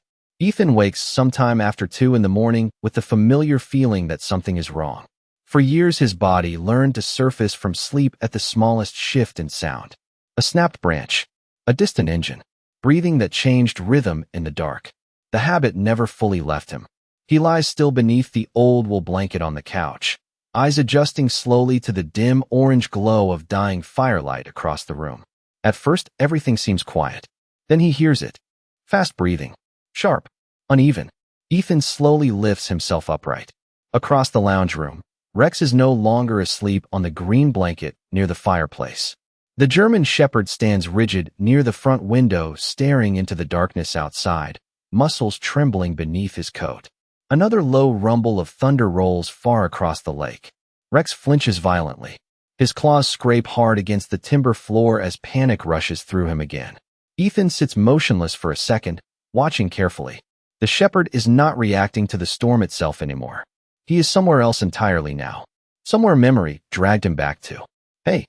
Ethan wakes sometime after 2 in the morning with the familiar feeling that something is wrong. For years his body learned to surface from sleep at the smallest shift in sound. A snapped branch, a distant engine, breathing that changed rhythm in the dark. The habit never fully left him. He lies still beneath the old wool blanket on the couch, eyes adjusting slowly to the dim orange glow of dying firelight across the room. At first, everything seems quiet. Then he hears it. Fast breathing. Sharp. Uneven. Ethan slowly lifts himself upright. Across the lounge room, Rex is no longer asleep on the green blanket near the fireplace. The German shepherd stands rigid near the front window, staring into the darkness outside, muscles trembling beneath his coat. Another low rumble of thunder rolls far across the lake. Rex flinches violently. His claws scrape hard against the timber floor as panic rushes through him again. Ethan sits motionless for a second, watching carefully. The shepherd is not reacting to the storm itself anymore. He is somewhere else entirely now. Somewhere memory dragged him back to. "Hey,"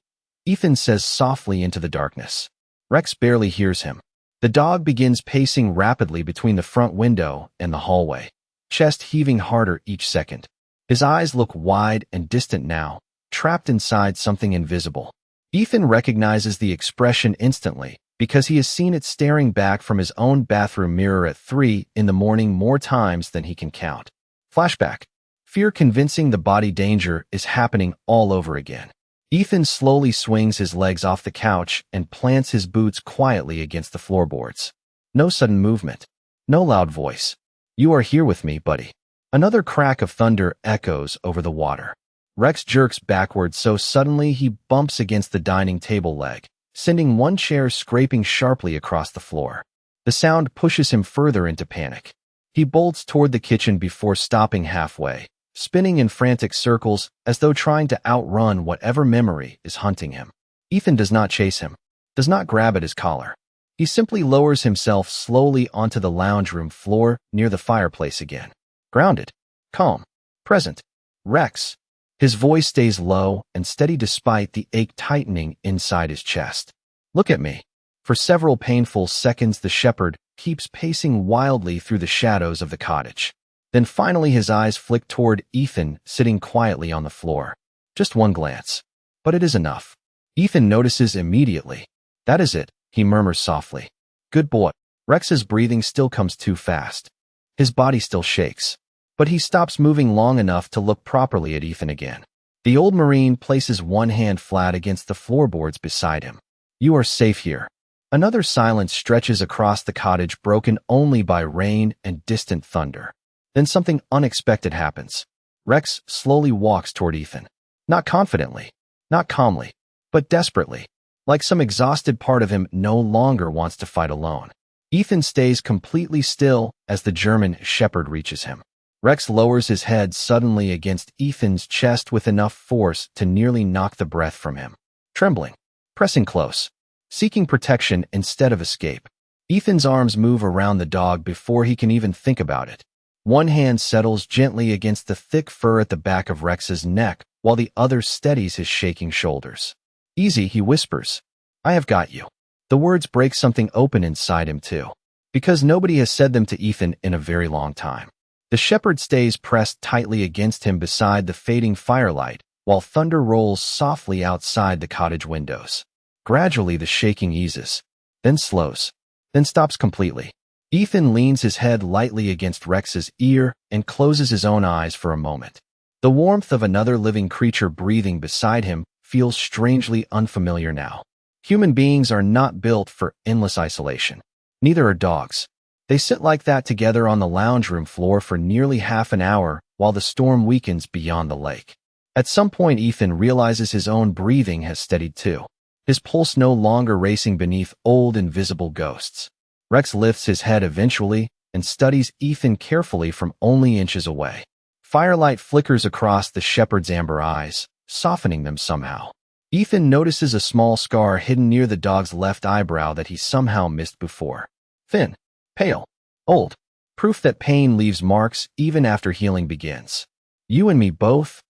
Ethan says softly into the darkness. Rex barely hears him. The dog begins pacing rapidly between the front window and the hallway, chest heaving harder each second. His eyes look wide and distant now, trapped inside something invisible. Ethan recognizes the expression instantly because he has seen it staring back from his own bathroom mirror at 3 in the morning more times than he can count. Flashback. Fear convincing the body danger is happening all over again. Ethan slowly swings his legs off the couch and plants his boots quietly against the floorboards. No sudden movement. No loud voice. You are here with me, buddy. Another crack of thunder echoes over the water. Rex jerks backward so suddenly he bumps against the dining table leg, sending one chair scraping sharply across the floor. The sound pushes him further into panic. He bolts toward the kitchen before stopping halfway, spinning in frantic circles as though trying to outrun whatever memory is hunting him. Ethan does not chase him, does not grab at his collar. He simply lowers himself slowly onto the lounge room floor near the fireplace again. Grounded, calm, present. Rex. His voice stays low and steady despite the ache tightening inside his chest. Look at me. For several painful seconds the shepherd keeps pacing wildly through the shadows of the cottage. Then finally his eyes flick toward Ethan sitting quietly on the floor. Just one glance. But it is enough. Ethan notices immediately. That is it, he murmurs softly. Good boy. Rex's breathing still comes too fast. His body still shakes. But he stops moving long enough to look properly at Ethan again. The old Marine places one hand flat against the floorboards beside him. You are safe here. Another silence stretches across the cottage, broken only by rain and distant thunder. Then something unexpected happens. Rex slowly walks toward Ethan. Not confidently, not calmly, but desperately. Like some exhausted part of him no longer wants to fight alone. Ethan stays completely still as the German shepherd reaches him. Rex lowers his head suddenly against Ethan's chest with enough force to nearly knock the breath from him. Trembling, pressing close, seeking protection instead of escape. Ethan's arms move around the dog before he can even think about it. One hand settles gently against the thick fur at the back of Rex's neck, while the other steadies his shaking shoulders. Easy, he whispers. I have got you. The words break something open inside him too, because nobody has said them to Ethan in a very long time. The shepherd stays pressed tightly against him beside the fading firelight, while thunder rolls softly outside the cottage windows. Gradually the shaking eases, then slows, then stops completely. Ethan leans his head lightly against Rex's ear and closes his own eyes for a moment. The warmth of another living creature breathing beside him feels strangely unfamiliar now. Human beings are not built for endless isolation. Neither are dogs. They sit like that together on the lounge room floor for nearly half an hour while the storm weakens beyond the lake. At some point Ethan realizes his own breathing has steadied too, his pulse no longer racing beneath old invisible ghosts. Rex lifts his head eventually and studies Ethan carefully from only inches away. Firelight flickers across the shepherd's amber eyes, softening them somehow. Ethan notices a small scar hidden near the dog's left eyebrow that he somehow missed before. Thin, pale, old. Proof that pain leaves marks even after healing begins. You and me both?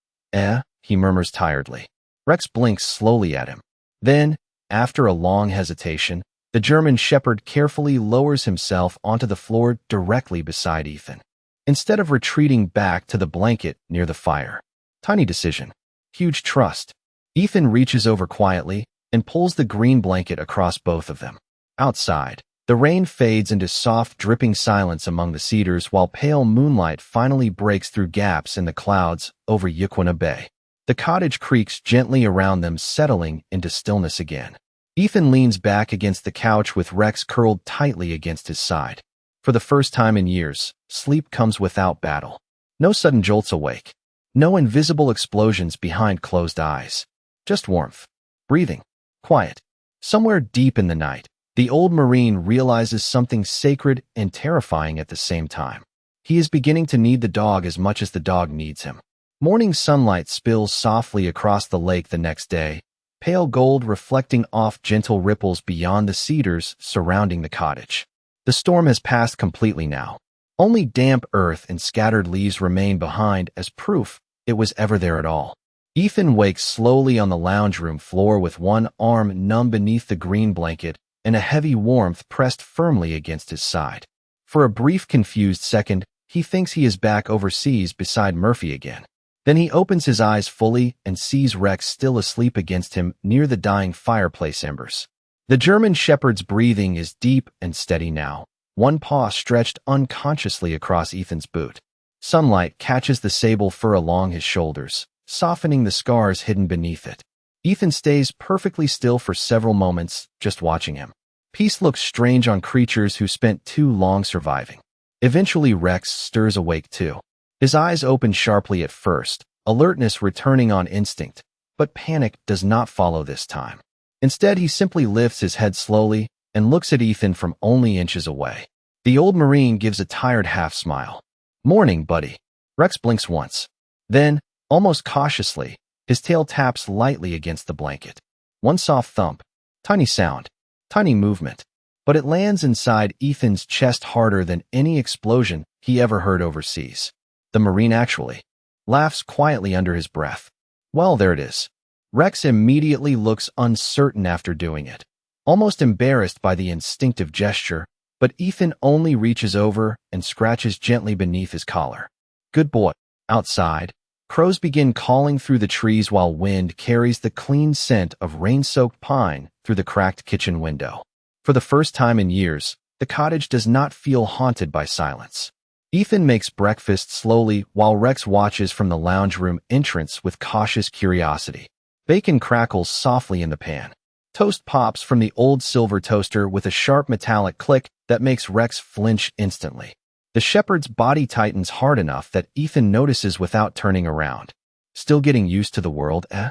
He murmurs tiredly. Rex blinks slowly at him. Then, after a long hesitation, the German shepherd carefully lowers himself onto the floor directly beside Ethan, instead of retreating back to the blanket near the fire. Tiny decision. Huge trust. Ethan reaches over quietly and pulls the green blanket across both of them. Outside, the rain fades into soft, dripping silence among the cedars while pale moonlight finally breaks through gaps in the clouds over Yuquina Bay. The cottage creaks gently around them, settling into stillness again. Ethan leans back against the couch with Rex curled tightly against his side. For the first time in years, sleep comes without battle. No sudden jolts awake. No invisible explosions behind closed eyes. Just warmth. Breathing. Quiet. Somewhere deep in the night, the old Marine realizes something sacred and terrifying at the same time. He is beginning to need the dog as much as the dog needs him. Morning sunlight spills softly across the lake the next day, pale gold reflecting off gentle ripples beyond the cedars surrounding the cottage. The storm has passed completely now. Only damp earth and scattered leaves remain behind as proof it was ever there at all. Ethan wakes slowly on the lounge room floor with one arm numb beneath the green blanket and a heavy warmth pressed firmly against his side. For a brief, confused second, he thinks he is back overseas beside Murphy again. Then he opens his eyes fully and sees Rex still asleep against him near the dying fireplace embers. The German shepherd's breathing is deep and steady now, one paw stretched unconsciously across Ethan's boot. Sunlight catches the sable fur along his shoulders, softening the scars hidden beneath it. Ethan stays perfectly still for several moments, just watching him. Peace looks strange on creatures who spent too long surviving. Eventually, Rex stirs awake too. His eyes open sharply at first, alertness returning on instinct, but panic does not follow this time. Instead, he simply lifts his head slowly and looks at Ethan from only inches away. The old Marine gives a tired half-smile. "Morning, buddy." Rex blinks once. Then, almost cautiously, his tail taps lightly against the blanket. One soft thump. Tiny sound. Tiny movement. But it lands inside Ethan's chest harder than any explosion he ever heard overseas. The Marine actually laughs quietly under his breath. Well, there it is. Rex immediately looks uncertain after doing it, almost embarrassed by the instinctive gesture, but Ethan only reaches over and scratches gently beneath his collar. "Good boy." Outside, crows begin calling through the trees while wind carries the clean scent of rain-soaked pine through the cracked kitchen window. For the first time in years, the cottage does not feel haunted by silence. Ethan makes breakfast slowly while Rex watches from the lounge room entrance with cautious curiosity. Bacon crackles softly in the pan. Toast pops from the old silver toaster with a sharp metallic click that makes Rex flinch instantly. The shepherd's body tightens hard enough that Ethan notices without turning around. Still getting used to the world, eh?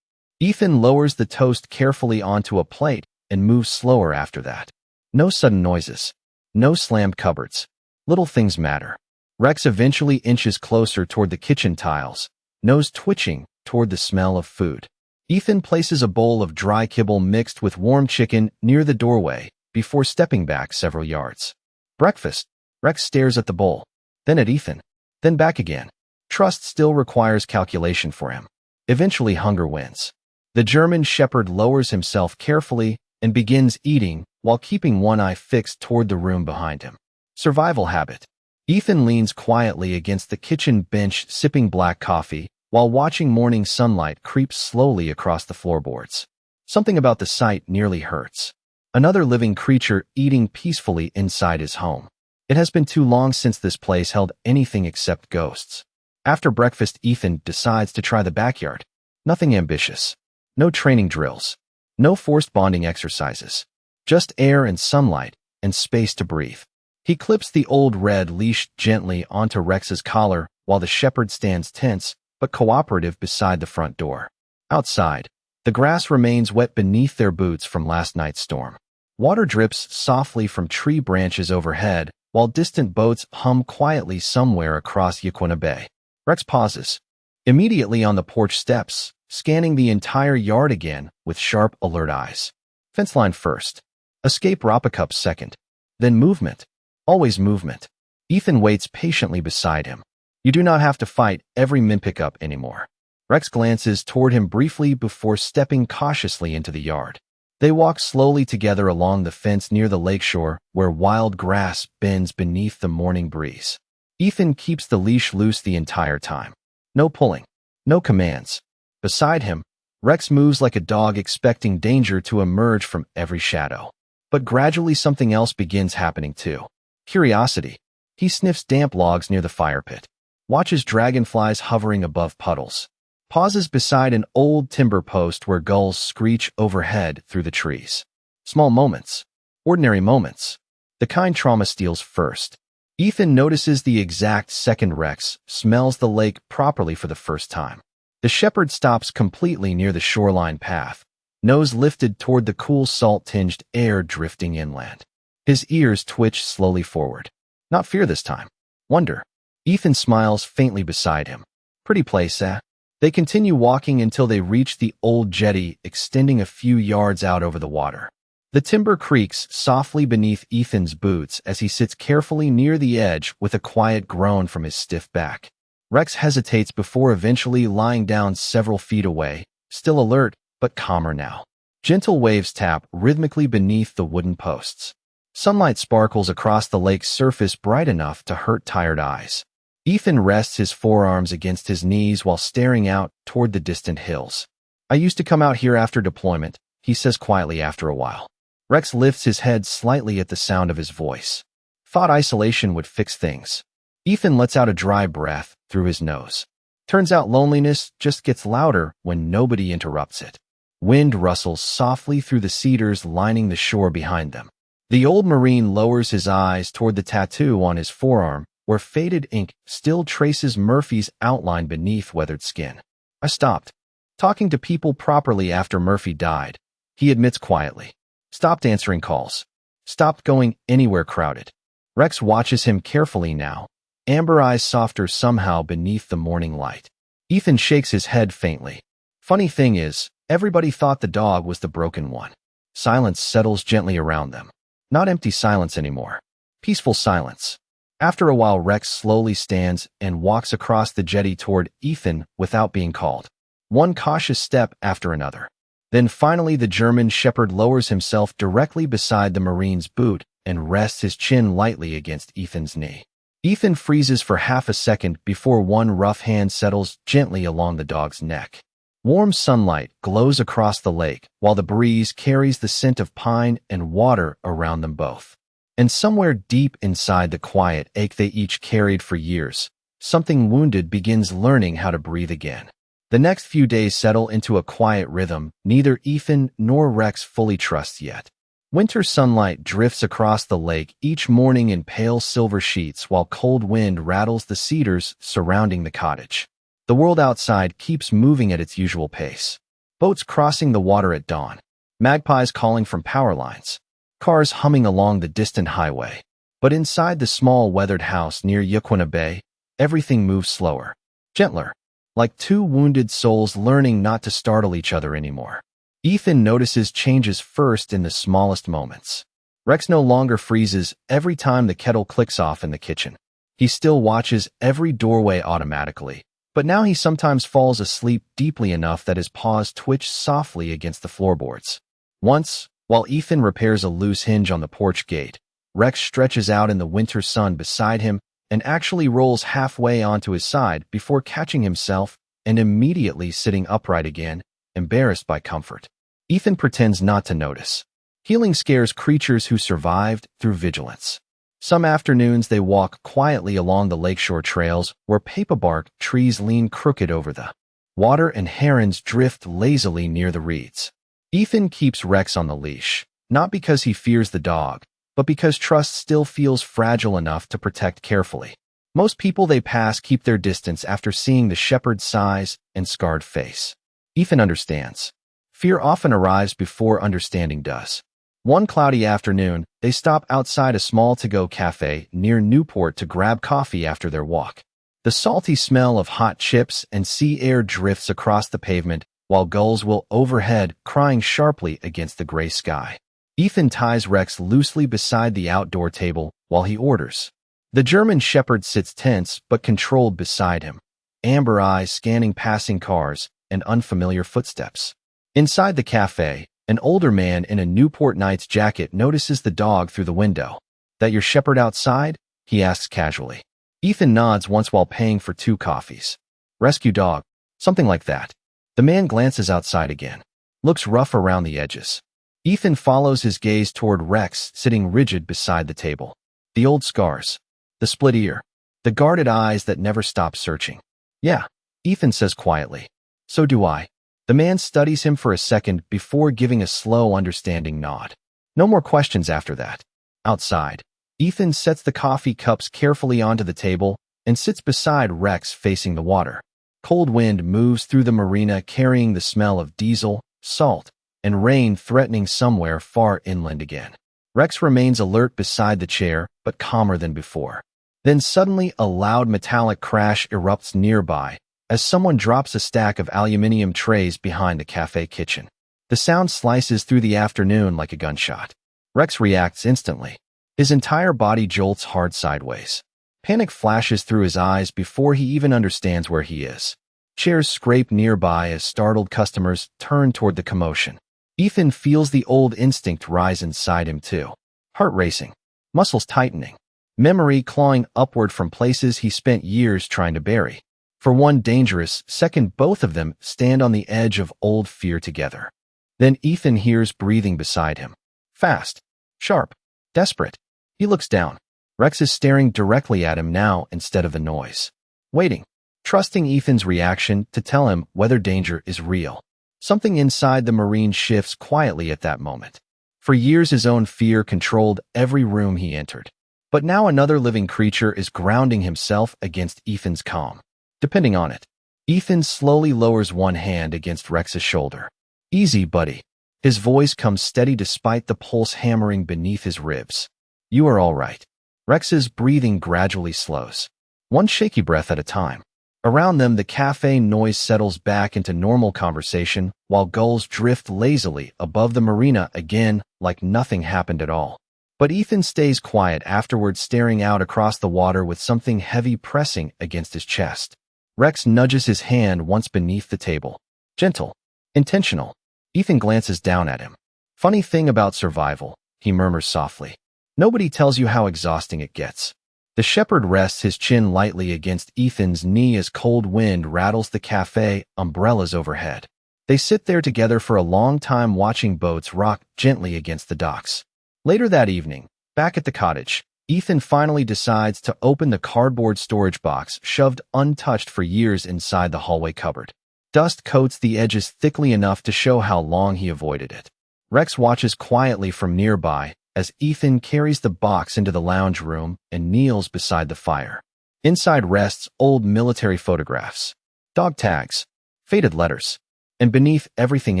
Ethan lowers the toast carefully onto a plate and moves slower after that. No sudden noises. No slammed cupboards. Little things matter. Rex eventually inches closer toward the kitchen tiles, nose twitching toward the smell of food. Ethan places a bowl of dry kibble mixed with warm chicken near the doorway before stepping back several yards. "Breakfast." Rex stares at the bowl, then at Ethan, then back again. Trust still requires calculation for him. Eventually, hunger wins. The German shepherd lowers himself carefully and begins eating while keeping one eye fixed toward the room behind him. Survival habit. Ethan leans quietly against the kitchen bench sipping black coffee while watching morning sunlight creep slowly across the floorboards. Something about the sight nearly hurts. Another living creature eating peacefully inside his home. It has been too long since this place held anything except ghosts. After breakfast, Ethan decides to try the backyard. Nothing ambitious. No training drills. No forced bonding exercises. Just air and sunlight and space to breathe. He clips the old red leash gently onto Rex's collar while the shepherd stands tense but cooperative beside the front door. Outside, the grass remains wet beneath their boots from last night's storm. Water drips softly from tree branches overhead while distant boats hum quietly somewhere across Yaquina Bay. Rex pauses, immediately on the porch steps, scanning the entire yard again with sharp, alert eyes. Fence line first. Escape Rapacup second. Then movement. Always movement. Ethan waits patiently beside him. You do not have to fight every min pickup anymore. Rex glances toward him briefly before stepping cautiously into the yard. They walk slowly together along the fence near the lakeshore where wild grass bends beneath the morning breeze. Ethan keeps the leash loose the entire time. No pulling. No commands. Beside him, Rex moves like a dog expecting danger to emerge from every shadow. But gradually something else begins happening too. Curiosity. He sniffs damp logs near the fire pit. Watches dragonflies hovering above puddles. Pauses beside an old timber post where gulls screech overhead through the trees. Small moments. Ordinary moments. The kind trauma steals first. Ethan notices the exact second Rex smells the lake properly for the first time. The shepherd stops completely near the shoreline path, nose lifted toward the cool salt-tinged air drifting inland. His ears twitch slowly forward. Not fear this time. Wonder. Ethan smiles faintly beside him. Pretty place, eh? They continue walking until they reach the old jetty extending a few yards out over the water. The timber creaks softly beneath Ethan's boots as he sits carefully near the edge with a quiet groan from his stiff back. Rex hesitates before eventually lying down several feet away, still alert but calmer now. Gentle waves tap rhythmically beneath the wooden posts. Sunlight sparkles across the lake's surface bright enough to hurt tired eyes. Ethan rests his forearms against his knees while staring out toward the distant hills. I used to come out here after deployment, he says quietly after a while. Rex lifts his head slightly at the sound of his voice. Thought isolation would fix things. Ethan lets out a dry breath through his nose. Turns out loneliness just gets louder when nobody interrupts it. Wind rustles softly through the cedars lining the shore behind them. The old Marine lowers his eyes toward the tattoo on his forearm, where faded ink still traces Murphy's outline beneath weathered skin. I stopped talking to people properly after Murphy died, he admits quietly. Stopped answering calls. Stopped going anywhere crowded. Rex watches him carefully now, amber eyes softer somehow beneath the morning light. Ethan shakes his head faintly. Funny thing is, everybody thought the dog was the broken one. Silence settles gently around them. Not empty silence anymore. Peaceful silence. After a while, Rex slowly stands and walks across the jetty toward Ethan without being called. One cautious step after another. Then finally the German shepherd lowers himself directly beside the Marine's boot and rests his chin lightly against Ethan's knee. Ethan freezes for half a second before one rough hand settles gently along the dog's neck. Warm sunlight glows across the lake while the breeze carries the scent of pine and water around them both. And somewhere deep inside the quiet ache they each carried for years, something wounded begins learning how to breathe again. The next few days settle into a quiet rhythm neither Ethan nor Rex fully trusts yet. Winter sunlight drifts across the lake each morning in pale silver sheets while cold wind rattles the cedars surrounding the cottage. The world outside keeps moving at its usual pace. Boats crossing the water at dawn. Magpies calling from power lines. Cars humming along the distant highway. But inside the small weathered house near Yaquina Bay, everything moves slower. Gentler. Like two wounded souls learning not to startle each other anymore. Ethan notices changes first in the smallest moments. Rex no longer freezes every time the kettle clicks off in the kitchen. He still watches every doorway automatically, but now he sometimes falls asleep deeply enough that his paws twitch softly against the floorboards. Once, while Ethan repairs a loose hinge on the porch gate, Rex stretches out in the winter sun beside him and actually rolls halfway onto his side before catching himself and immediately sitting upright again, embarrassed by comfort. Ethan pretends not to notice. Healing scares creatures who survived through vigilance. Some afternoons they walk quietly along the lakeshore trails where paperbark trees lean crooked over the water and herons drift lazily near the reeds. Ethan keeps Rex on the leash, not because he fears the dog, but because trust still feels fragile enough to protect carefully. Most people they pass keep their distance after seeing the shepherd's size and scarred face. Ethan understands. Fear often arrives before understanding does. One cloudy afternoon, they stop outside a small to-go cafe near Newport to grab coffee after their walk. The salty smell of hot chips and sea air drifts across the pavement while gulls will overhead crying sharply against the gray sky. Ethan ties Rex loosely beside the outdoor table while he orders. The German shepherd sits tense but controlled beside him, amber eyes scanning passing cars and unfamiliar footsteps. Inside the cafe, an older man in a Newport Nights jacket notices the dog through the window. "That your shepherd outside?" he asks casually. Ethan nods once while paying for 2 coffees. "Rescue dog." Something like that. The man glances outside again. Looks rough around the edges. Ethan follows his gaze toward Rex sitting rigid beside the table. The old scars. The split ear. The guarded eyes that never stop searching. "Yeah," Ethan says quietly. "So do I." The man studies him for a second before giving a slow, understanding nod. No more questions after that. Outside, Ethan sets the coffee cups carefully onto the table and sits beside Rex facing the water. Cold wind moves through the marina carrying the smell of diesel, salt, and rain threatening somewhere far inland again. Rex remains alert beside the chair, but calmer than before. Then suddenly a loud metallic crash erupts nearby, as someone drops a stack of aluminium trays behind the cafe kitchen. The sound slices through the afternoon like a gunshot. Rex reacts instantly. His entire body jolts hard sideways. Panic flashes through his eyes before he even understands where he is. Chairs scrape nearby as startled customers turn toward the commotion. Ethan feels the old instinct rise inside him too. Heart racing. Muscles tightening. Memory clawing upward from places he spent years trying to bury. For one dangerous second, both of them stand on the edge of old fear together. Then Ethan hears breathing beside him. Fast. Sharp. Desperate. He looks down. Rex is staring directly at him now instead of the noise. Waiting. Trusting Ethan's reaction to tell him whether danger is real. Something inside the Marine shifts quietly at that moment. For years, his own fear controlled every room he entered. But now another living creature is grounding himself against Ethan's calm. Depending on it, Ethan slowly lowers one hand against Rex's shoulder. "Easy, buddy." His voice comes steady despite the pulse hammering beneath his ribs. "You are all right." Rex's breathing gradually slows, one shaky breath at a time. Around them, the cafe noise settles back into normal conversation, while gulls drift lazily above the marina again like nothing happened at all. But Ethan stays quiet afterward, staring out across the water with something heavy pressing against his chest. Rex nudges his hand once beneath the table. Gentle. Intentional. Ethan glances down at him. "Funny thing about survival," he murmurs softly. "Nobody tells you how exhausting it gets." The shepherd rests his chin lightly against Ethan's knee as cold wind rattles the cafe umbrellas overhead. They sit there together for a long time, watching boats rock gently against the docks. Later that evening, back at the cottage, Ethan finally decides to open the cardboard storage box shoved untouched for years inside the hallway cupboard. Dust coats the edges thickly enough to show how long he avoided it. Rex watches quietly from nearby as Ethan carries the box into the lounge room and kneels beside the fire. Inside rests old military photographs, dog tags, faded letters, and beneath everything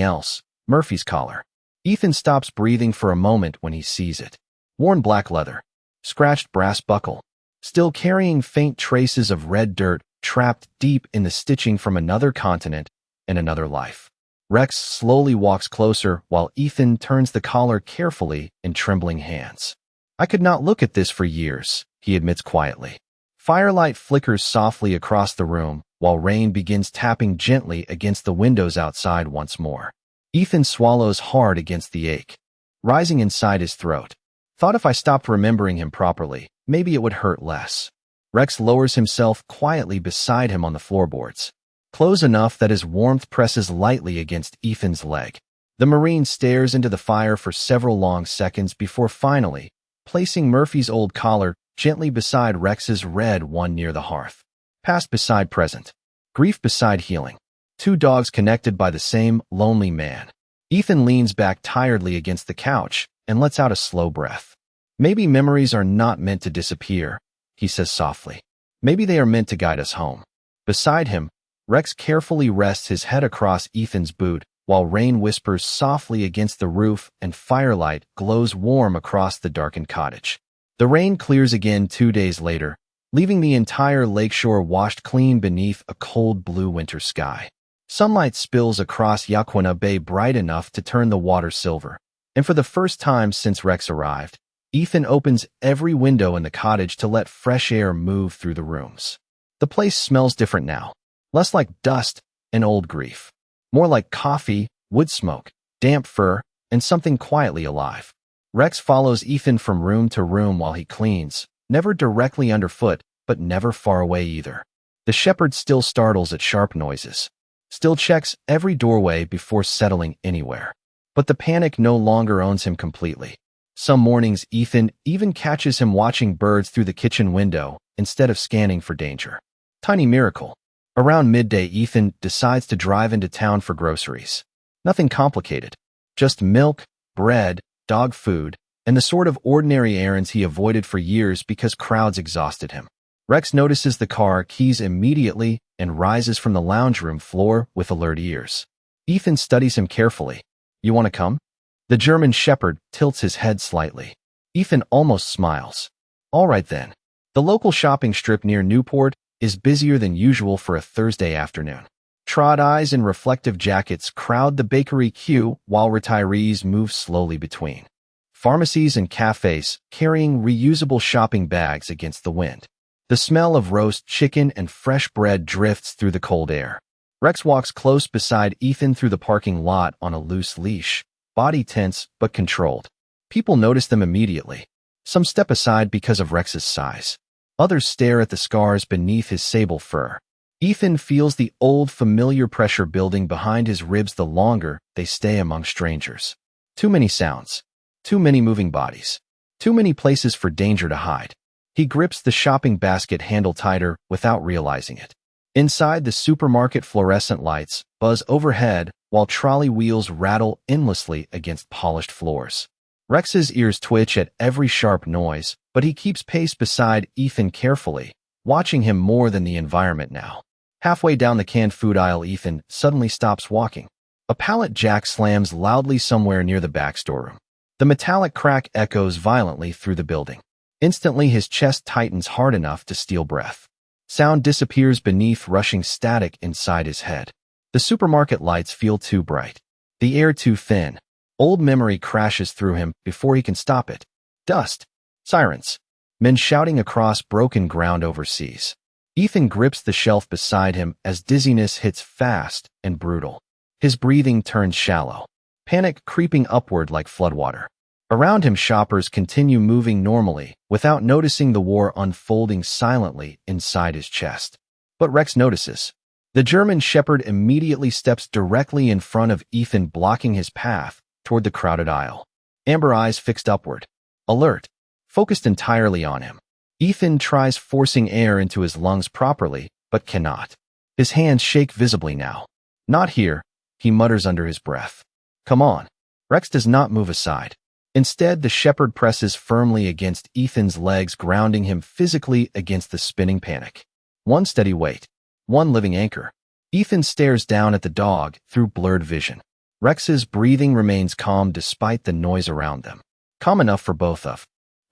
else, Murphy's collar. Ethan stops breathing for a moment when he sees it. Worn black leather, scratched brass buckle, still carrying faint traces of red dirt trapped deep in the stitching from another continent and another life. Rex slowly walks closer while Ethan turns the collar carefully in trembling hands. "I could not look at this for years," he admits quietly. Firelight flickers softly across the room while rain begins tapping gently against the windows outside once more. Ethan swallows hard against the ache, rising inside his throat. "Thought if I stopped remembering him properly, maybe it would hurt less." Rex lowers himself quietly beside him on the floorboards, close enough that his warmth presses lightly against Ethan's leg. The Marine stares into the fire for several long seconds before finally placing Murphy's old collar gently beside Rex's red one near the hearth. Past beside present. Grief beside healing. Two dogs connected by the same lonely man. Ethan leans back tiredly against the couch and lets out a slow breath. "Maybe memories are not meant to disappear," he says softly. "Maybe they are meant to guide us home." Beside him, Rex carefully rests his head across Ethan's boot while rain whispers softly against the roof and firelight glows warm across the darkened cottage. The rain clears again 2 days later, leaving the entire lakeshore washed clean beneath a cold blue winter sky. Sunlight spills across Yaquina Bay bright enough to turn the water silver, and for the first time since Rex arrived, Ethan opens every window in the cottage to let fresh air move through the rooms. The place smells different now. Less like dust and old grief. More like coffee, wood smoke, damp fur, and something quietly alive. Rex follows Ethan from room to room while he cleans, never directly underfoot, but never far away either. The shepherd still startles at sharp noises, still checks every doorway before settling anywhere. But the panic no longer owns him completely. Some mornings, Ethan even catches him watching birds through the kitchen window instead of scanning for danger. Tiny miracle. Around midday, Ethan decides to drive into town for groceries. Nothing complicated. Just milk, bread, dog food, and the sort of ordinary errands he avoided for years because crowds exhausted him. Rex notices the car keys immediately and rises from the lounge room floor with alert ears. Ethan studies him carefully. "You want to come?" The German shepherd tilts his head slightly. Ethan almost smiles. "All right then." The local shopping strip near Newport is busier than usual for a Thursday afternoon. Trod eyes in reflective jackets crowd the bakery queue while retirees move slowly between. Pharmacies and cafes carrying reusable shopping bags against the wind. The smell of roast chicken and fresh bread drifts through the cold air. Rex walks close beside Ethan through the parking lot on a loose leash, body tense but controlled. People notice them immediately. Some step aside because of Rex's size. Others stare at the scars beneath his sable fur. Ethan feels the old familiar pressure building behind his ribs the longer they stay among strangers. Too many sounds. Too many moving bodies. Too many places for danger to hide. He grips the shopping basket handle tighter without realizing it. Inside, the supermarket fluorescent lights buzz overhead while trolley wheels rattle endlessly against polished floors. Rex's ears twitch at every sharp noise, but he keeps pace beside Ethan carefully, watching him more than the environment now. Halfway down the canned food aisle, Ethan suddenly stops walking. A pallet jack slams loudly somewhere near the back storeroom. The metallic crack echoes violently through the building. Instantly, his chest tightens hard enough to steal breath. Sound disappears beneath rushing static inside his head. The supermarket lights feel too bright. The air too thin. Old memory crashes through him before he can stop it. Dust. Sirens. Men shouting across broken ground overseas. Ethan grips the shelf beside him as dizziness hits fast and brutal. His breathing turns shallow. Panic creeping upward like floodwater. Around him, shoppers continue moving normally without noticing the war unfolding silently inside his chest. But Rex notices. The German Shepherd immediately steps directly in front of Ethan, blocking his path toward the crowded aisle. Amber eyes fixed upward. Alert. Focused entirely on him. Ethan tries forcing air into his lungs properly, but cannot. His hands shake visibly now. Not here, he mutters under his breath. Come on. Rex does not move aside. Instead, the shepherd presses firmly against Ethan's legs, grounding him physically against the spinning panic. One steady weight. One living anchor. Ethan stares down at the dog through blurred vision. Rex's breathing remains calm despite the noise around them. Calm enough for both of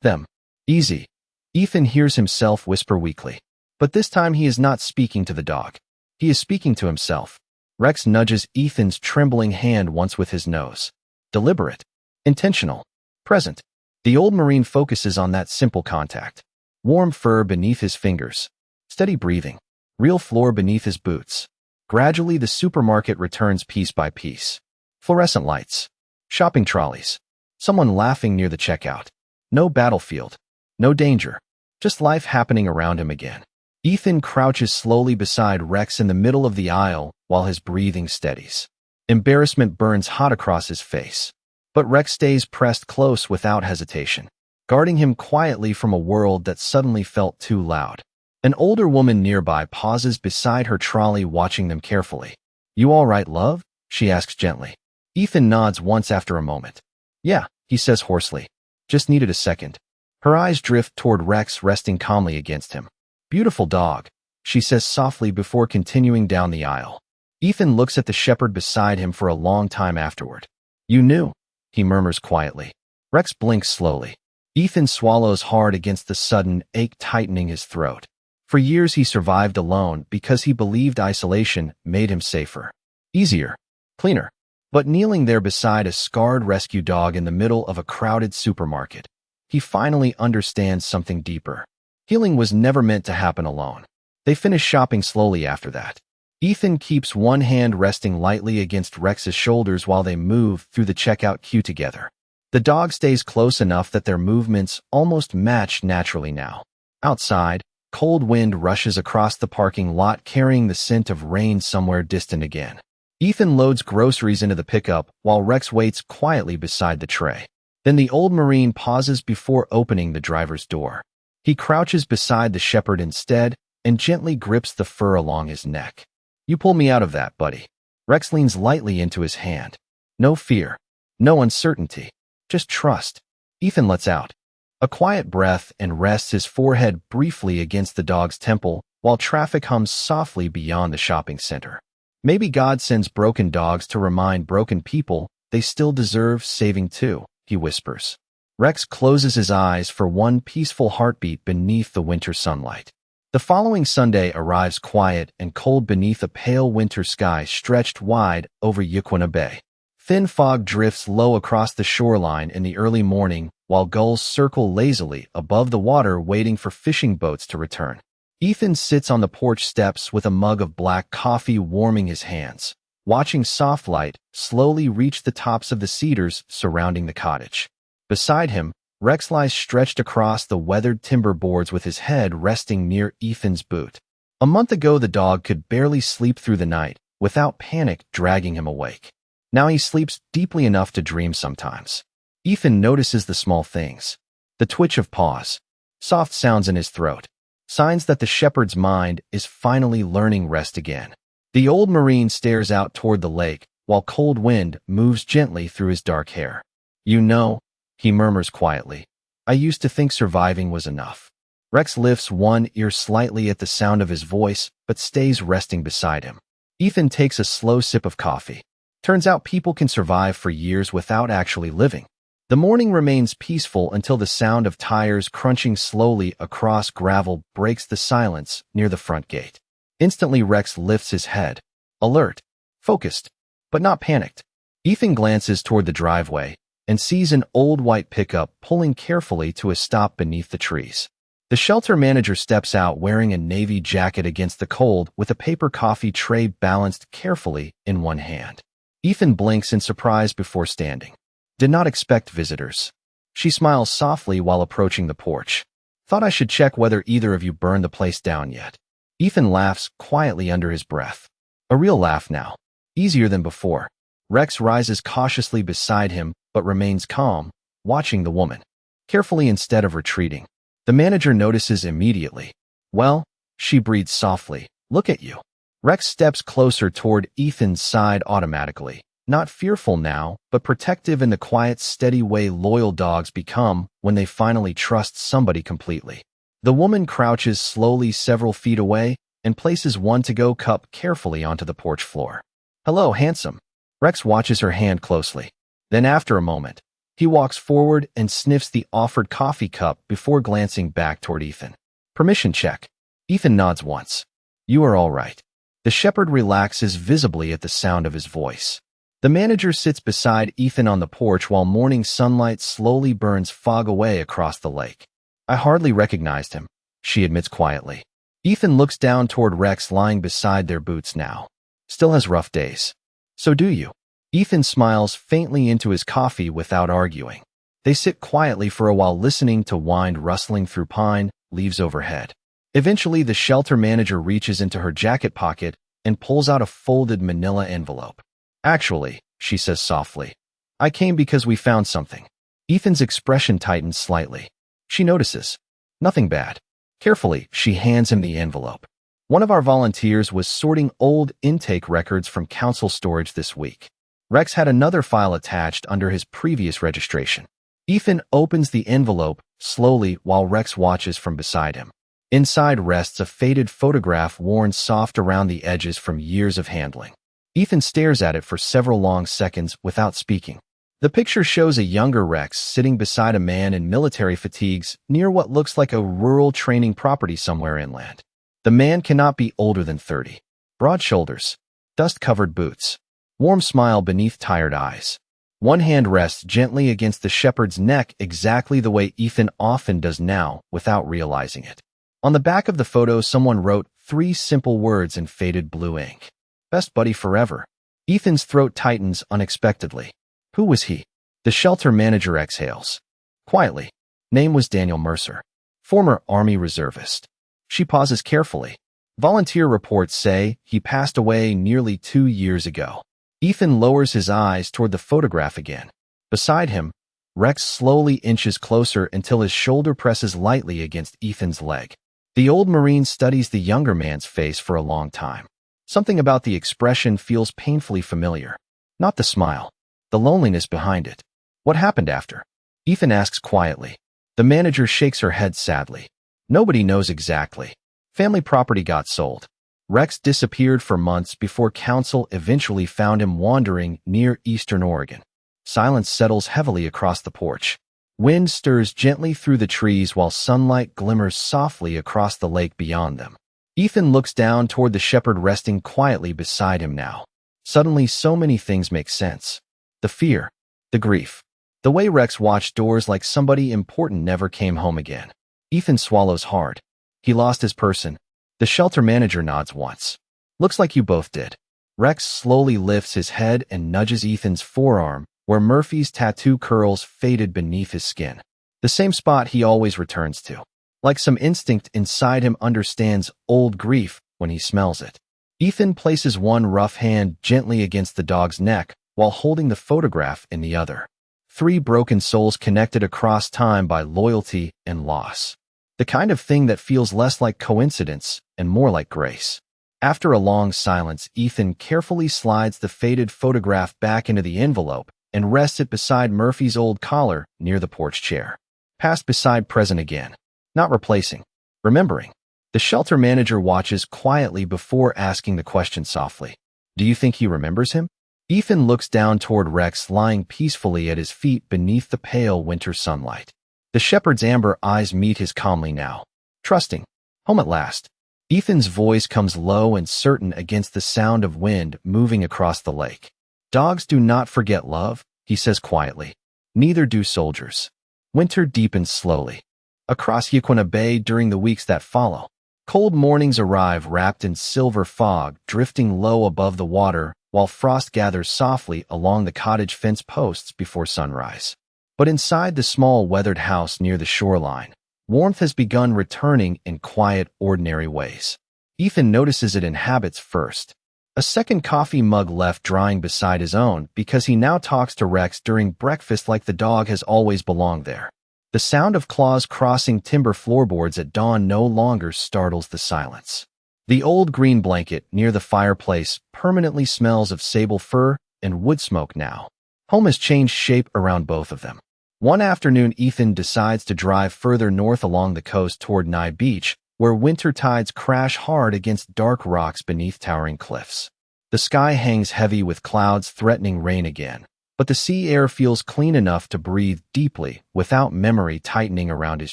them. Easy. Ethan hears himself whisper weakly. But this time he is not speaking to the dog. He is speaking to himself. Rex nudges Ethan's trembling hand once with his nose. Deliberate. Intentional. Present. The old Marine focuses on that simple contact. Warm fur beneath his fingers. Steady breathing. Real floor beneath his boots. Gradually, the supermarket returns piece by piece. Fluorescent lights. Shopping trolleys. Someone laughing near the checkout. No battlefield. No danger. Just life happening around him again. Ethan crouches slowly beside Rex in the middle of the aisle while his breathing steadies. Embarrassment burns hot across his face. But Rex stays pressed close without hesitation, guarding him quietly from a world that suddenly felt too loud. An older woman nearby pauses beside her trolley, watching them carefully. You all right, love? She asks gently. Ethan nods once after a moment. Yeah, he says hoarsely. Just needed a second. Her eyes drift toward Rex, resting calmly against him. Beautiful dog, she says softly before continuing down the aisle. Ethan looks at the shepherd beside him for a long time afterward. You knew, he murmurs quietly. Rex blinks slowly. Ethan swallows hard against the sudden ache tightening his throat. For years he survived alone because he believed isolation made him safer. Easier. Cleaner. But kneeling there beside a scarred rescue dog in the middle of a crowded supermarket, he finally understands something deeper. Healing was never meant to happen alone. They finish shopping slowly after that. Ethan keeps one hand resting lightly against Rex's shoulders while they move through the checkout queue together. The dog stays close enough that their movements almost match naturally now. Outside, cold wind rushes across the parking lot, carrying the scent of rain somewhere distant again. Ethan loads groceries into the pickup while Rex waits quietly beside the tray. Then the old Marine pauses before opening the driver's door. He crouches beside the shepherd instead and gently grips the fur along his neck. You pull me out of that, buddy. Rex leans lightly into his hand. No fear. No uncertainty. Just trust. Ethan lets out a quiet breath and rests his forehead briefly against the dog's temple while traffic hums softly beyond the shopping center. Maybe God sends broken dogs to remind broken people they still deserve saving too, he whispers. Rex closes his eyes for one peaceful heartbeat beneath the winter sunlight. The following Sunday arrives quiet and cold beneath a pale winter sky stretched wide over Yaquina Bay. Thin fog drifts low across the shoreline in the early morning while gulls circle lazily above the water waiting for fishing boats to return. Ethan sits on the porch steps with a mug of black coffee warming his hands, watching soft light slowly reach the tops of the cedars surrounding the cottage. Beside him, Rex lies stretched across the weathered timber boards with his head resting near Ethan's boot. A month ago, the dog could barely sleep through the night without panic dragging him awake. Now he sleeps deeply enough to dream sometimes. Ethan notices the small things. The twitch of Paws. Soft sounds in his throat. Signs that the shepherd's mind is finally learning rest again. The old Marine stares out toward the lake while cold wind moves gently through his dark hair. You know, He murmurs quietly. I used to think surviving was enough. Rex lifts one ear slightly at the sound of his voice, but stays resting beside him. Ethan takes a slow sip of coffee. Turns out people can survive for years without actually living. The morning remains peaceful until the sound of tires crunching slowly across gravel breaks the silence near the front gate. Instantly, Rex lifts his head. Alert, focused, but not panicked. Ethan glances toward the driveway and sees an old white pickup pulling carefully to a stop beneath the trees. The shelter manager steps out wearing a navy jacket against the cold with a paper coffee tray balanced carefully in one hand. Ethan blinks in surprise before standing. Did not expect visitors. She smiles softly while approaching the porch. Thought I should check whether either of you burned the place down yet. Ethan laughs quietly under his breath. A real laugh now. Easier than before. Rex rises cautiously beside him, but remains calm, watching the woman. Carefully instead of retreating. The manager notices immediately. Well, she breathes softly. Look at you. Rex steps closer toward Ethan's side automatically. Not fearful now, but protective in the quiet, steady way loyal dogs become when they finally trust somebody completely. The woman crouches slowly several feet away and places one to-go cup carefully onto the porch floor. Hello, handsome. Rex watches her hand closely. Then after a moment, he walks forward and sniffs the offered coffee cup before glancing back toward Ethan. Permission check. Ethan nods once. You are all right. The shepherd relaxes visibly at the sound of his voice. The manager sits beside Ethan on the porch while morning sunlight slowly burns fog away across the lake. I hardly recognized him, she admits quietly. Ethan looks down toward Rex lying beside their boots now. Still has rough days. So do you. Ethan smiles faintly into his coffee without arguing. They sit quietly for a while listening to wind rustling through pine, leaves overhead. Eventually, the shelter manager reaches into her jacket pocket and pulls out a folded manila envelope. Actually, she says softly, I came because we found something. Ethan's expression tightens slightly. She notices. Nothing bad. Carefully, she hands him the envelope. One of our volunteers was sorting old intake records from council storage this week. Rex had another file attached under his previous registration. Ethan opens the envelope slowly while Rex watches from beside him. Inside rests a faded photograph worn soft around the edges from years of handling. Ethan stares at it for several long seconds without speaking. The picture shows a younger Rex sitting beside a man in military fatigues near what looks like a rural training property somewhere inland. The man cannot be older than 30. Broad shoulders, dust-covered boots, warm smile beneath tired eyes. One hand rests gently against the shepherd's neck exactly the way Ethan often does now without realizing it. On the back of the photo, someone wrote 3 simple words in faded blue ink. Best buddy forever. Ethan's throat tightens unexpectedly. Who was he? The shelter manager exhales. Quietly. Name was Daniel Mercer. Former Army reservist. She pauses carefully. Volunteer reports say he passed away nearly 2 years ago. Ethan lowers his eyes toward the photograph again. Beside him, Rex slowly inches closer until his shoulder presses lightly against Ethan's leg. The old Marine studies the younger man's face for a long time. Something about the expression feels painfully familiar. Not the smile, the loneliness behind it. What happened after? Ethan asks quietly. The manager shakes her head sadly. Nobody knows exactly. Family property got sold. Rex disappeared for months before council eventually found him wandering near eastern Oregon. Silence settles heavily across the porch. Wind stirs gently through the trees while sunlight glimmers softly across the lake beyond them. Ethan looks down toward the shepherd resting quietly beside him now. Suddenly, so many things make sense. The fear, the grief, the way Rex watched doors like somebody important never came home again. Ethan swallows hard. He lost his person. The shelter manager nods once. Looks like you both did. Rex slowly lifts his head and nudges Ethan's forearm, where Murphy's tattoo curls faded beneath his skin. The same spot he always returns to. Like some instinct inside him understands old grief when he smells it. Ethan places one rough hand gently against the dog's neck while holding the photograph in the other. 3 broken souls connected across time by loyalty and loss. The kind of thing that feels less like coincidence and more like grace. After a long silence, Ethan carefully slides the faded photograph back into the envelope and rests it beside Murphy's old collar near the porch chair. Past beside present again. Not replacing. Remembering. The shelter manager watches quietly before asking the question softly. Do you think he remembers him? Ethan looks down toward Rex lying peacefully at his feet beneath the pale winter sunlight. The shepherd's amber eyes meet his calmly now. Trusting. Home at last. Ethan's voice comes low and certain against the sound of wind moving across the lake. Dogs do not forget love, he says quietly. Neither do soldiers. Winter deepens slowly. Across Yaquina Bay during the weeks that follow, cold mornings arrive wrapped in silver fog drifting low above the water while frost gathers softly along the cottage fence posts before sunrise. But inside the small weathered house near the shoreline, warmth has begun returning in quiet, ordinary ways. Ethan notices it in habits first. A second coffee mug left drying beside his own because he now talks to Rex during breakfast like the dog has always belonged there. The sound of claws crossing timber floorboards at dawn no longer startles the silence. The old green blanket near the fireplace permanently smells of sable fur and wood smoke now. Home has changed shape around both of them. One afternoon, Ethan decides to drive further north along the coast toward Nye Beach, where winter tides crash hard against dark rocks beneath towering cliffs. The sky hangs heavy with clouds threatening rain again, but the sea air feels clean enough to breathe deeply without memory tightening around his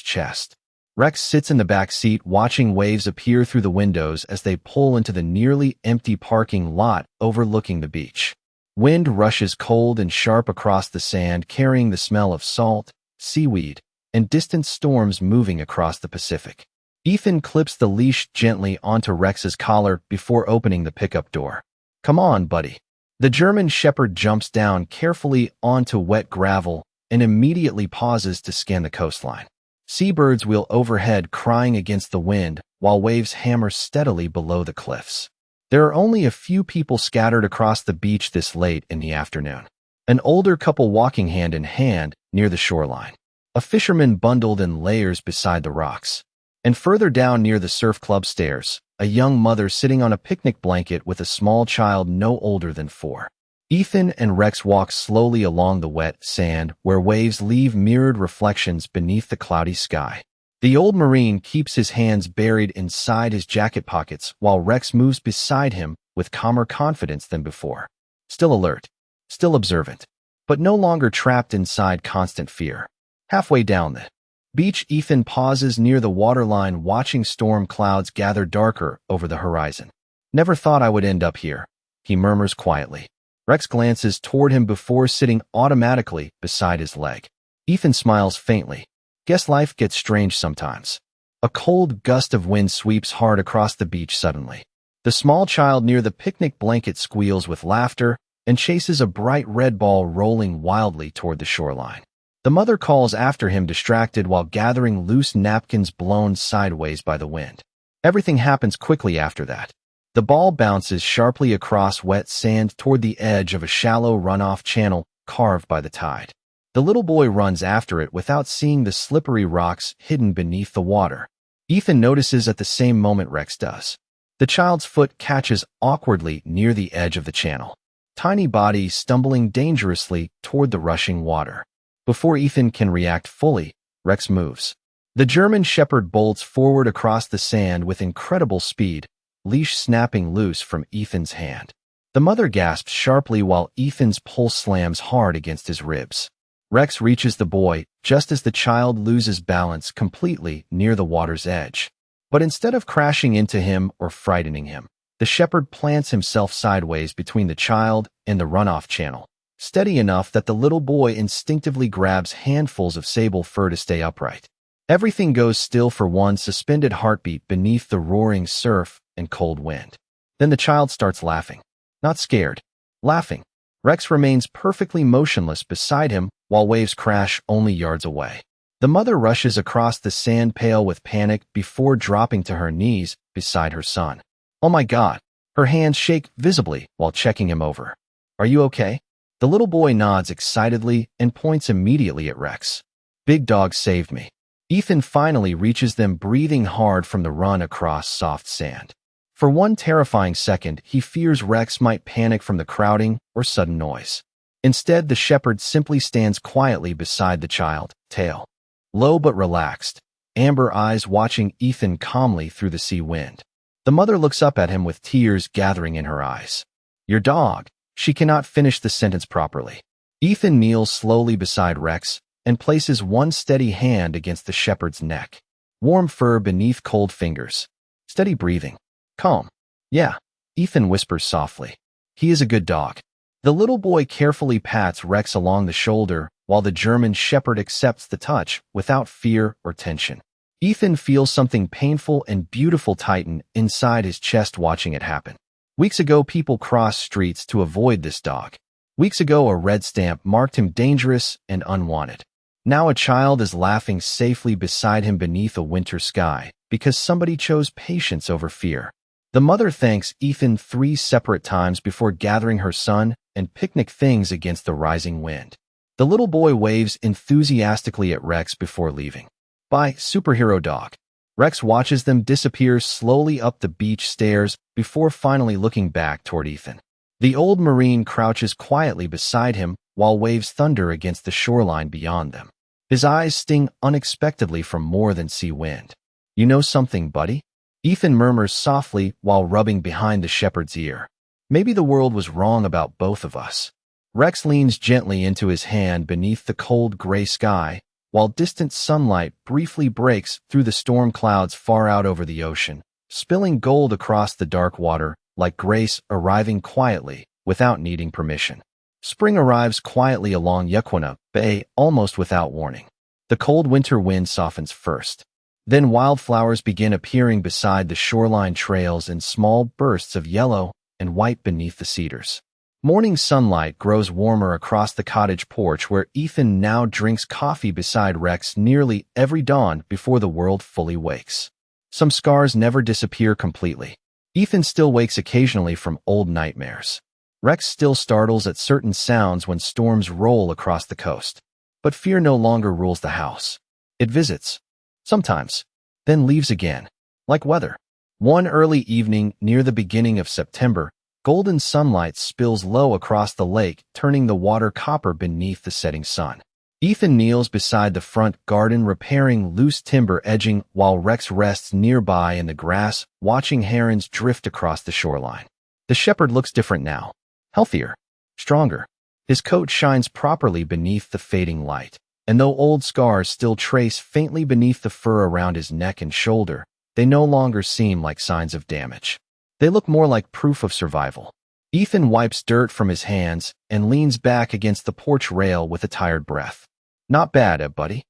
chest. Rex sits in the back seat watching waves appear through the windows as they pull into the nearly empty parking lot overlooking the beach. Wind rushes cold and sharp across the sand, carrying the smell of salt, seaweed, and distant storms moving across the Pacific. Ethan clips the leash gently onto Rex's collar before opening the pickup door. Come on, buddy. The German shepherd jumps down carefully onto wet gravel and immediately pauses to scan the coastline. Seabirds wheel overhead crying against the wind while waves hammer steadily below the cliffs. There are only a few people scattered across the beach this late in the afternoon. An older couple walking hand in hand near the shoreline. A fisherman bundled in layers beside the rocks. And further down near the surf club stairs, a young mother sitting on a picnic blanket with a small child no older than 4. Ethan and Rex walk slowly along the wet sand where waves leave mirrored reflections beneath the cloudy sky. The old Marine keeps his hands buried inside his jacket pockets while Rex moves beside him with calmer confidence than before. Still alert, still observant, but no longer trapped inside constant fear. Halfway down the beach, Ethan pauses near the waterline watching storm clouds gather darker over the horizon. Never thought I would end up here, he murmurs quietly. Rex glances toward him before sitting automatically beside his leg. Ethan smiles faintly. Guess life gets strange sometimes. A cold gust of wind sweeps hard across the beach suddenly. The small child near the picnic blanket squeals with laughter and chases a bright red ball rolling wildly toward the shoreline. The mother calls after him distracted while gathering loose napkins blown sideways by the wind. Everything happens quickly after that. The ball bounces sharply across wet sand toward the edge of a shallow runoff channel carved by the tide. The little boy runs after it without seeing the slippery rocks hidden beneath the water. Ethan notices at the same moment Rex does. The child's foot catches awkwardly near the edge of the channel. Tiny body stumbling dangerously toward the rushing water. Before Ethan can react fully, Rex moves. The German shepherd bolts forward across the sand with incredible speed, leash snapping loose from Ethan's hand. The mother gasps sharply while Ethan's pulse slams hard against his ribs. Rex reaches the boy just as the child loses balance completely near the water's edge. But instead of crashing into him or frightening him, the shepherd plants himself sideways between the child and the runoff channel, steady enough that the little boy instinctively grabs handfuls of sable fur to stay upright. Everything goes still for one suspended heartbeat beneath the roaring surf and cold wind. Then the child starts laughing. Not scared. Laughing. Rex remains perfectly motionless beside him while waves crash only yards away. The mother rushes across the sand pale with panic before dropping to her knees beside her son. Oh my God. Her hands shake visibly while checking him over. Are you okay? The little boy nods excitedly and points immediately at Rex. Big dog saved me. Ethan finally reaches them breathing hard from the run across soft sand. For one terrifying second, he fears Rex might panic from the crowding or sudden noise. Instead, the shepherd simply stands quietly beside the child, tail low but relaxed, amber eyes watching Ethan calmly through the sea wind. The mother looks up at him with tears gathering in her eyes. Your dog. She cannot finish the sentence properly. Ethan kneels slowly beside Rex and places one steady hand against the shepherd's neck. Warm fur beneath cold fingers. Steady breathing. Calm. Yeah, Ethan whispers softly. He is a good dog. The little boy carefully pats Rex along the shoulder while the German shepherd accepts the touch without fear or tension. Ethan feels something painful and beautiful tighten inside his chest watching it happen. Weeks ago, people crossed streets to avoid this dog. Weeks ago, a red stamp marked him dangerous and unwanted. Now a child is laughing safely beside him beneath a winter sky because somebody chose patience over fear. The mother thanks Ethan 3 separate times before gathering her son and picnic things against the rising wind. The little boy waves enthusiastically at Rex before leaving. Bye, superhero dog. Rex watches them disappear slowly up the beach stairs before finally looking back toward Ethan. The old Marine crouches quietly beside him while waves thunder against the shoreline beyond them. His eyes sting unexpectedly from more than sea wind. You know something, buddy? Ethan murmurs softly while rubbing behind the shepherd's ear. Maybe the world was wrong about both of us. Rex leans gently into his hand beneath the cold gray sky, while distant sunlight briefly breaks through the storm clouds far out over the ocean, spilling gold across the dark water like grace arriving quietly without needing permission. Spring arrives quietly along Yaquina Bay almost without warning. The cold winter wind softens first. Then wildflowers begin appearing beside the shoreline trails in small bursts of yellow and white beneath the cedars. Morning sunlight grows warmer across the cottage porch where Ethan now drinks coffee beside Rex nearly every dawn before the world fully wakes. Some scars never disappear completely. Ethan still wakes occasionally from old nightmares. Rex still startles at certain sounds when storms roll across the coast. But fear no longer rules the house. It visits. Sometimes. Then leaves again. Like weather. One early evening near the beginning of September, golden sunlight spills low across the lake, turning the water copper beneath the setting sun. Ethan kneels beside the front garden repairing loose timber edging while Rex rests nearby in the grass, watching herons drift across the shoreline. The shepherd looks different now. Healthier. Stronger. His coat shines properly beneath the fading light, and though old scars still trace faintly beneath the fur around his neck and shoulder, they no longer seem like signs of damage. They look more like proof of survival. Ethan wipes dirt from his hands and leans back against the porch rail with a tired breath. Not bad, buddy?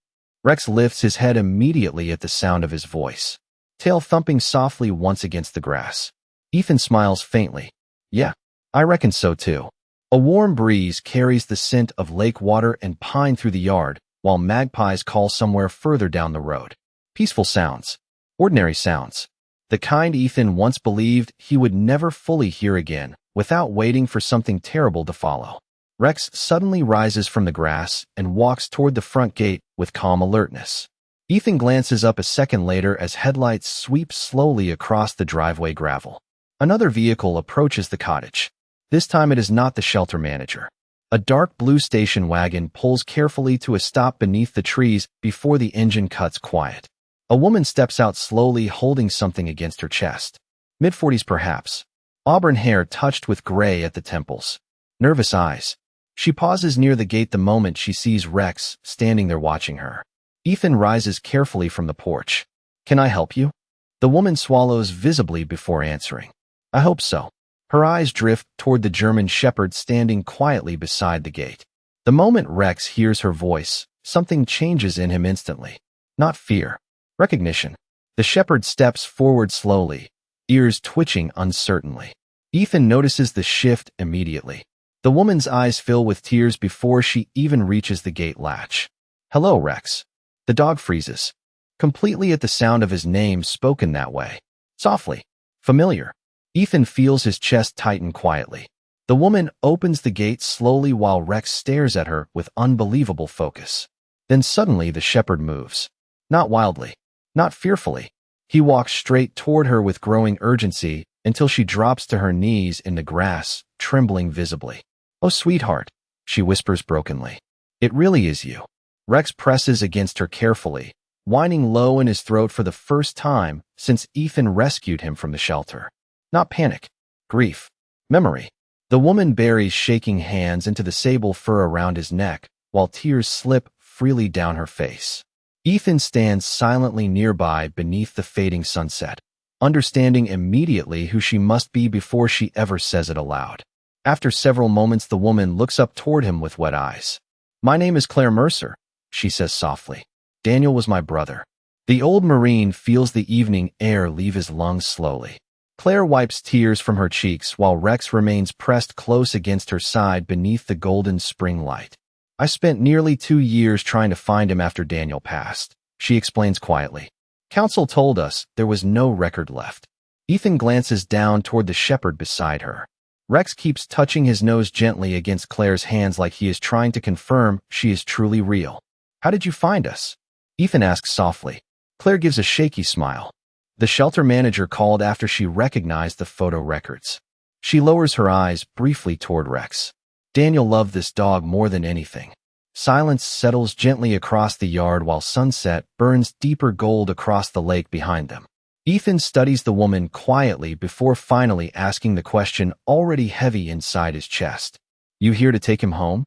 Rex lifts his head immediately at the sound of his voice, tail thumping softly once against the grass. Ethan smiles faintly. Yeah, I reckon so too. A warm breeze carries the scent of lake water and pine through the yard, while magpies call somewhere further down the road. Peaceful sounds. Ordinary sounds. The kind Ethan once believed he would never fully hear again, without waiting for something terrible to follow. Rex suddenly rises from the grass and walks toward the front gate with calm alertness. Ethan glances up a second later as headlights sweep slowly across the driveway gravel. Another vehicle approaches the cottage. This time it is not the shelter manager. A dark blue station wagon pulls carefully to a stop beneath the trees before the engine cuts quiet. A woman steps out slowly holding something against her chest. Mid-40s perhaps. Auburn hair touched with gray at the temples. Nervous eyes. She pauses near the gate the moment she sees Rex standing there watching her. Ethan rises carefully from the porch. Can I help you? The woman swallows visibly before answering. I hope so. Her eyes drift toward the German shepherd standing quietly beside the gate. The moment Rex hears her voice, something changes in him instantly. Not fear. Recognition. The shepherd steps forward slowly, ears twitching uncertainly. Ethan notices the shift immediately. The woman's eyes fill with tears before she even reaches the gate latch. Hello, Rex. The dog freezes, completely at the sound of his name spoken that way. Softly. Familiar. Ethan feels his chest tighten quietly. The woman opens the gate slowly while Rex stares at her with unbelievable focus. Then suddenly the shepherd moves. Not wildly. Not fearfully. He walks straight toward her with growing urgency until she drops to her knees in the grass, trembling visibly. Oh, sweetheart. she whispers brokenly. It really is you. Rex presses against her carefully, whining low in his throat for the first time since Ethan rescued him from the shelter. Not panic, grief, memory. The woman buries shaking hands into the sable fur around his neck while tears slip freely down her face. Ethan stands silently nearby beneath the fading sunset, understanding immediately who she must be before she ever says it aloud. After several moments, the woman looks up toward him with wet eyes. My name is Claire Mercer, she says softly. Daniel was my brother. The old Marine feels the evening air leave his lungs slowly. Claire wipes tears from her cheeks while Rex remains pressed close against her side beneath the golden spring light. I spent nearly 2 years trying to find him after Daniel passed, she explains quietly. Council told us there was no record left. Ethan glances down toward the shepherd beside her. Rex keeps touching his nose gently against Claire's hands like he is trying to confirm she is truly real. How did you find us? Ethan asks softly. Claire gives a shaky smile. The shelter manager called after she recognized the photo records. She lowers her eyes briefly toward Rex. Daniel loved this dog more than anything. Silence settles gently across the yard while sunset burns deeper gold across the lake behind them. Ethan studies the woman quietly before finally asking the question already heavy inside his chest. You here to take him home?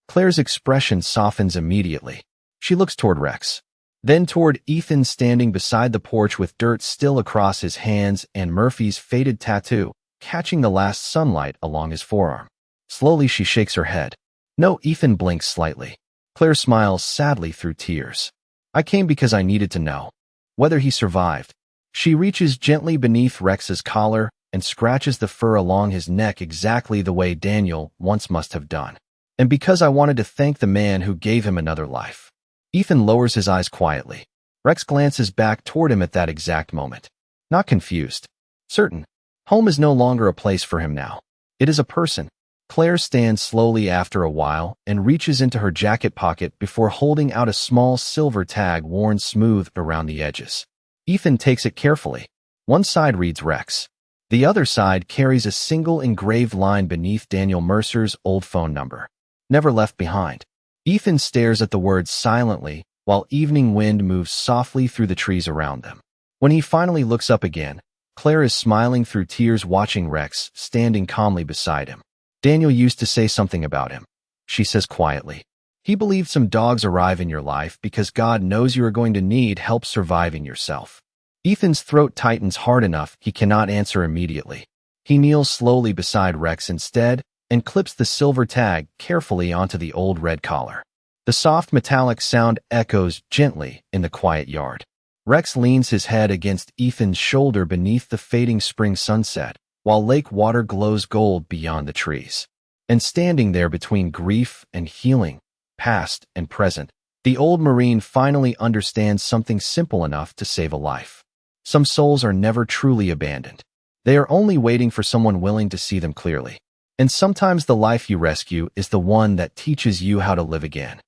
Claire's expression softens immediately. She looks toward Rex, then toward Ethan standing beside the porch with dirt still across his hands and Murphy's faded tattoo catching the last sunlight along his forearm. Slowly she shakes her head. No, Ethan blinks slightly. Claire smiles sadly through tears. I came because I needed to know whether he survived. She reaches gently beneath Rex's collar and scratches the fur along his neck exactly the way Daniel once must have done. And because I wanted to thank the man who gave him another life. Ethan lowers his eyes quietly. Rex glances back toward him at that exact moment. Not confused. Certain. Home is no longer a place for him now. It is a person. Claire stands slowly after a while and reaches into her jacket pocket before holding out a small silver tag worn smooth around the edges. Ethan takes it carefully. One side reads Rex. The other side carries a single engraved line beneath Daniel Mercer's old phone number. Never left behind. Ethan stares at the words silently while evening wind moves softly through the trees around them. When he finally looks up again, Claire is smiling through tears watching Rex standing calmly beside him. Daniel used to say something about him, she says quietly. He believed some dogs arrive in your life because God knows you are going to need help surviving yourself. Ethan's throat tightens hard enough he cannot answer immediately. He kneels slowly beside Rex instead and clips the silver tag carefully onto the old red collar. The soft metallic sound echoes gently in the quiet yard. Rex leans his head against Ethan's shoulder beneath the fading spring sunset, while lake water glows gold beyond the trees. And standing there between grief and healing, past and present, the old Marine finally understands something simple enough to save a life. Some souls are never truly abandoned. They are only waiting for someone willing to see them clearly. And sometimes the life you rescue is the one that teaches you how to live again.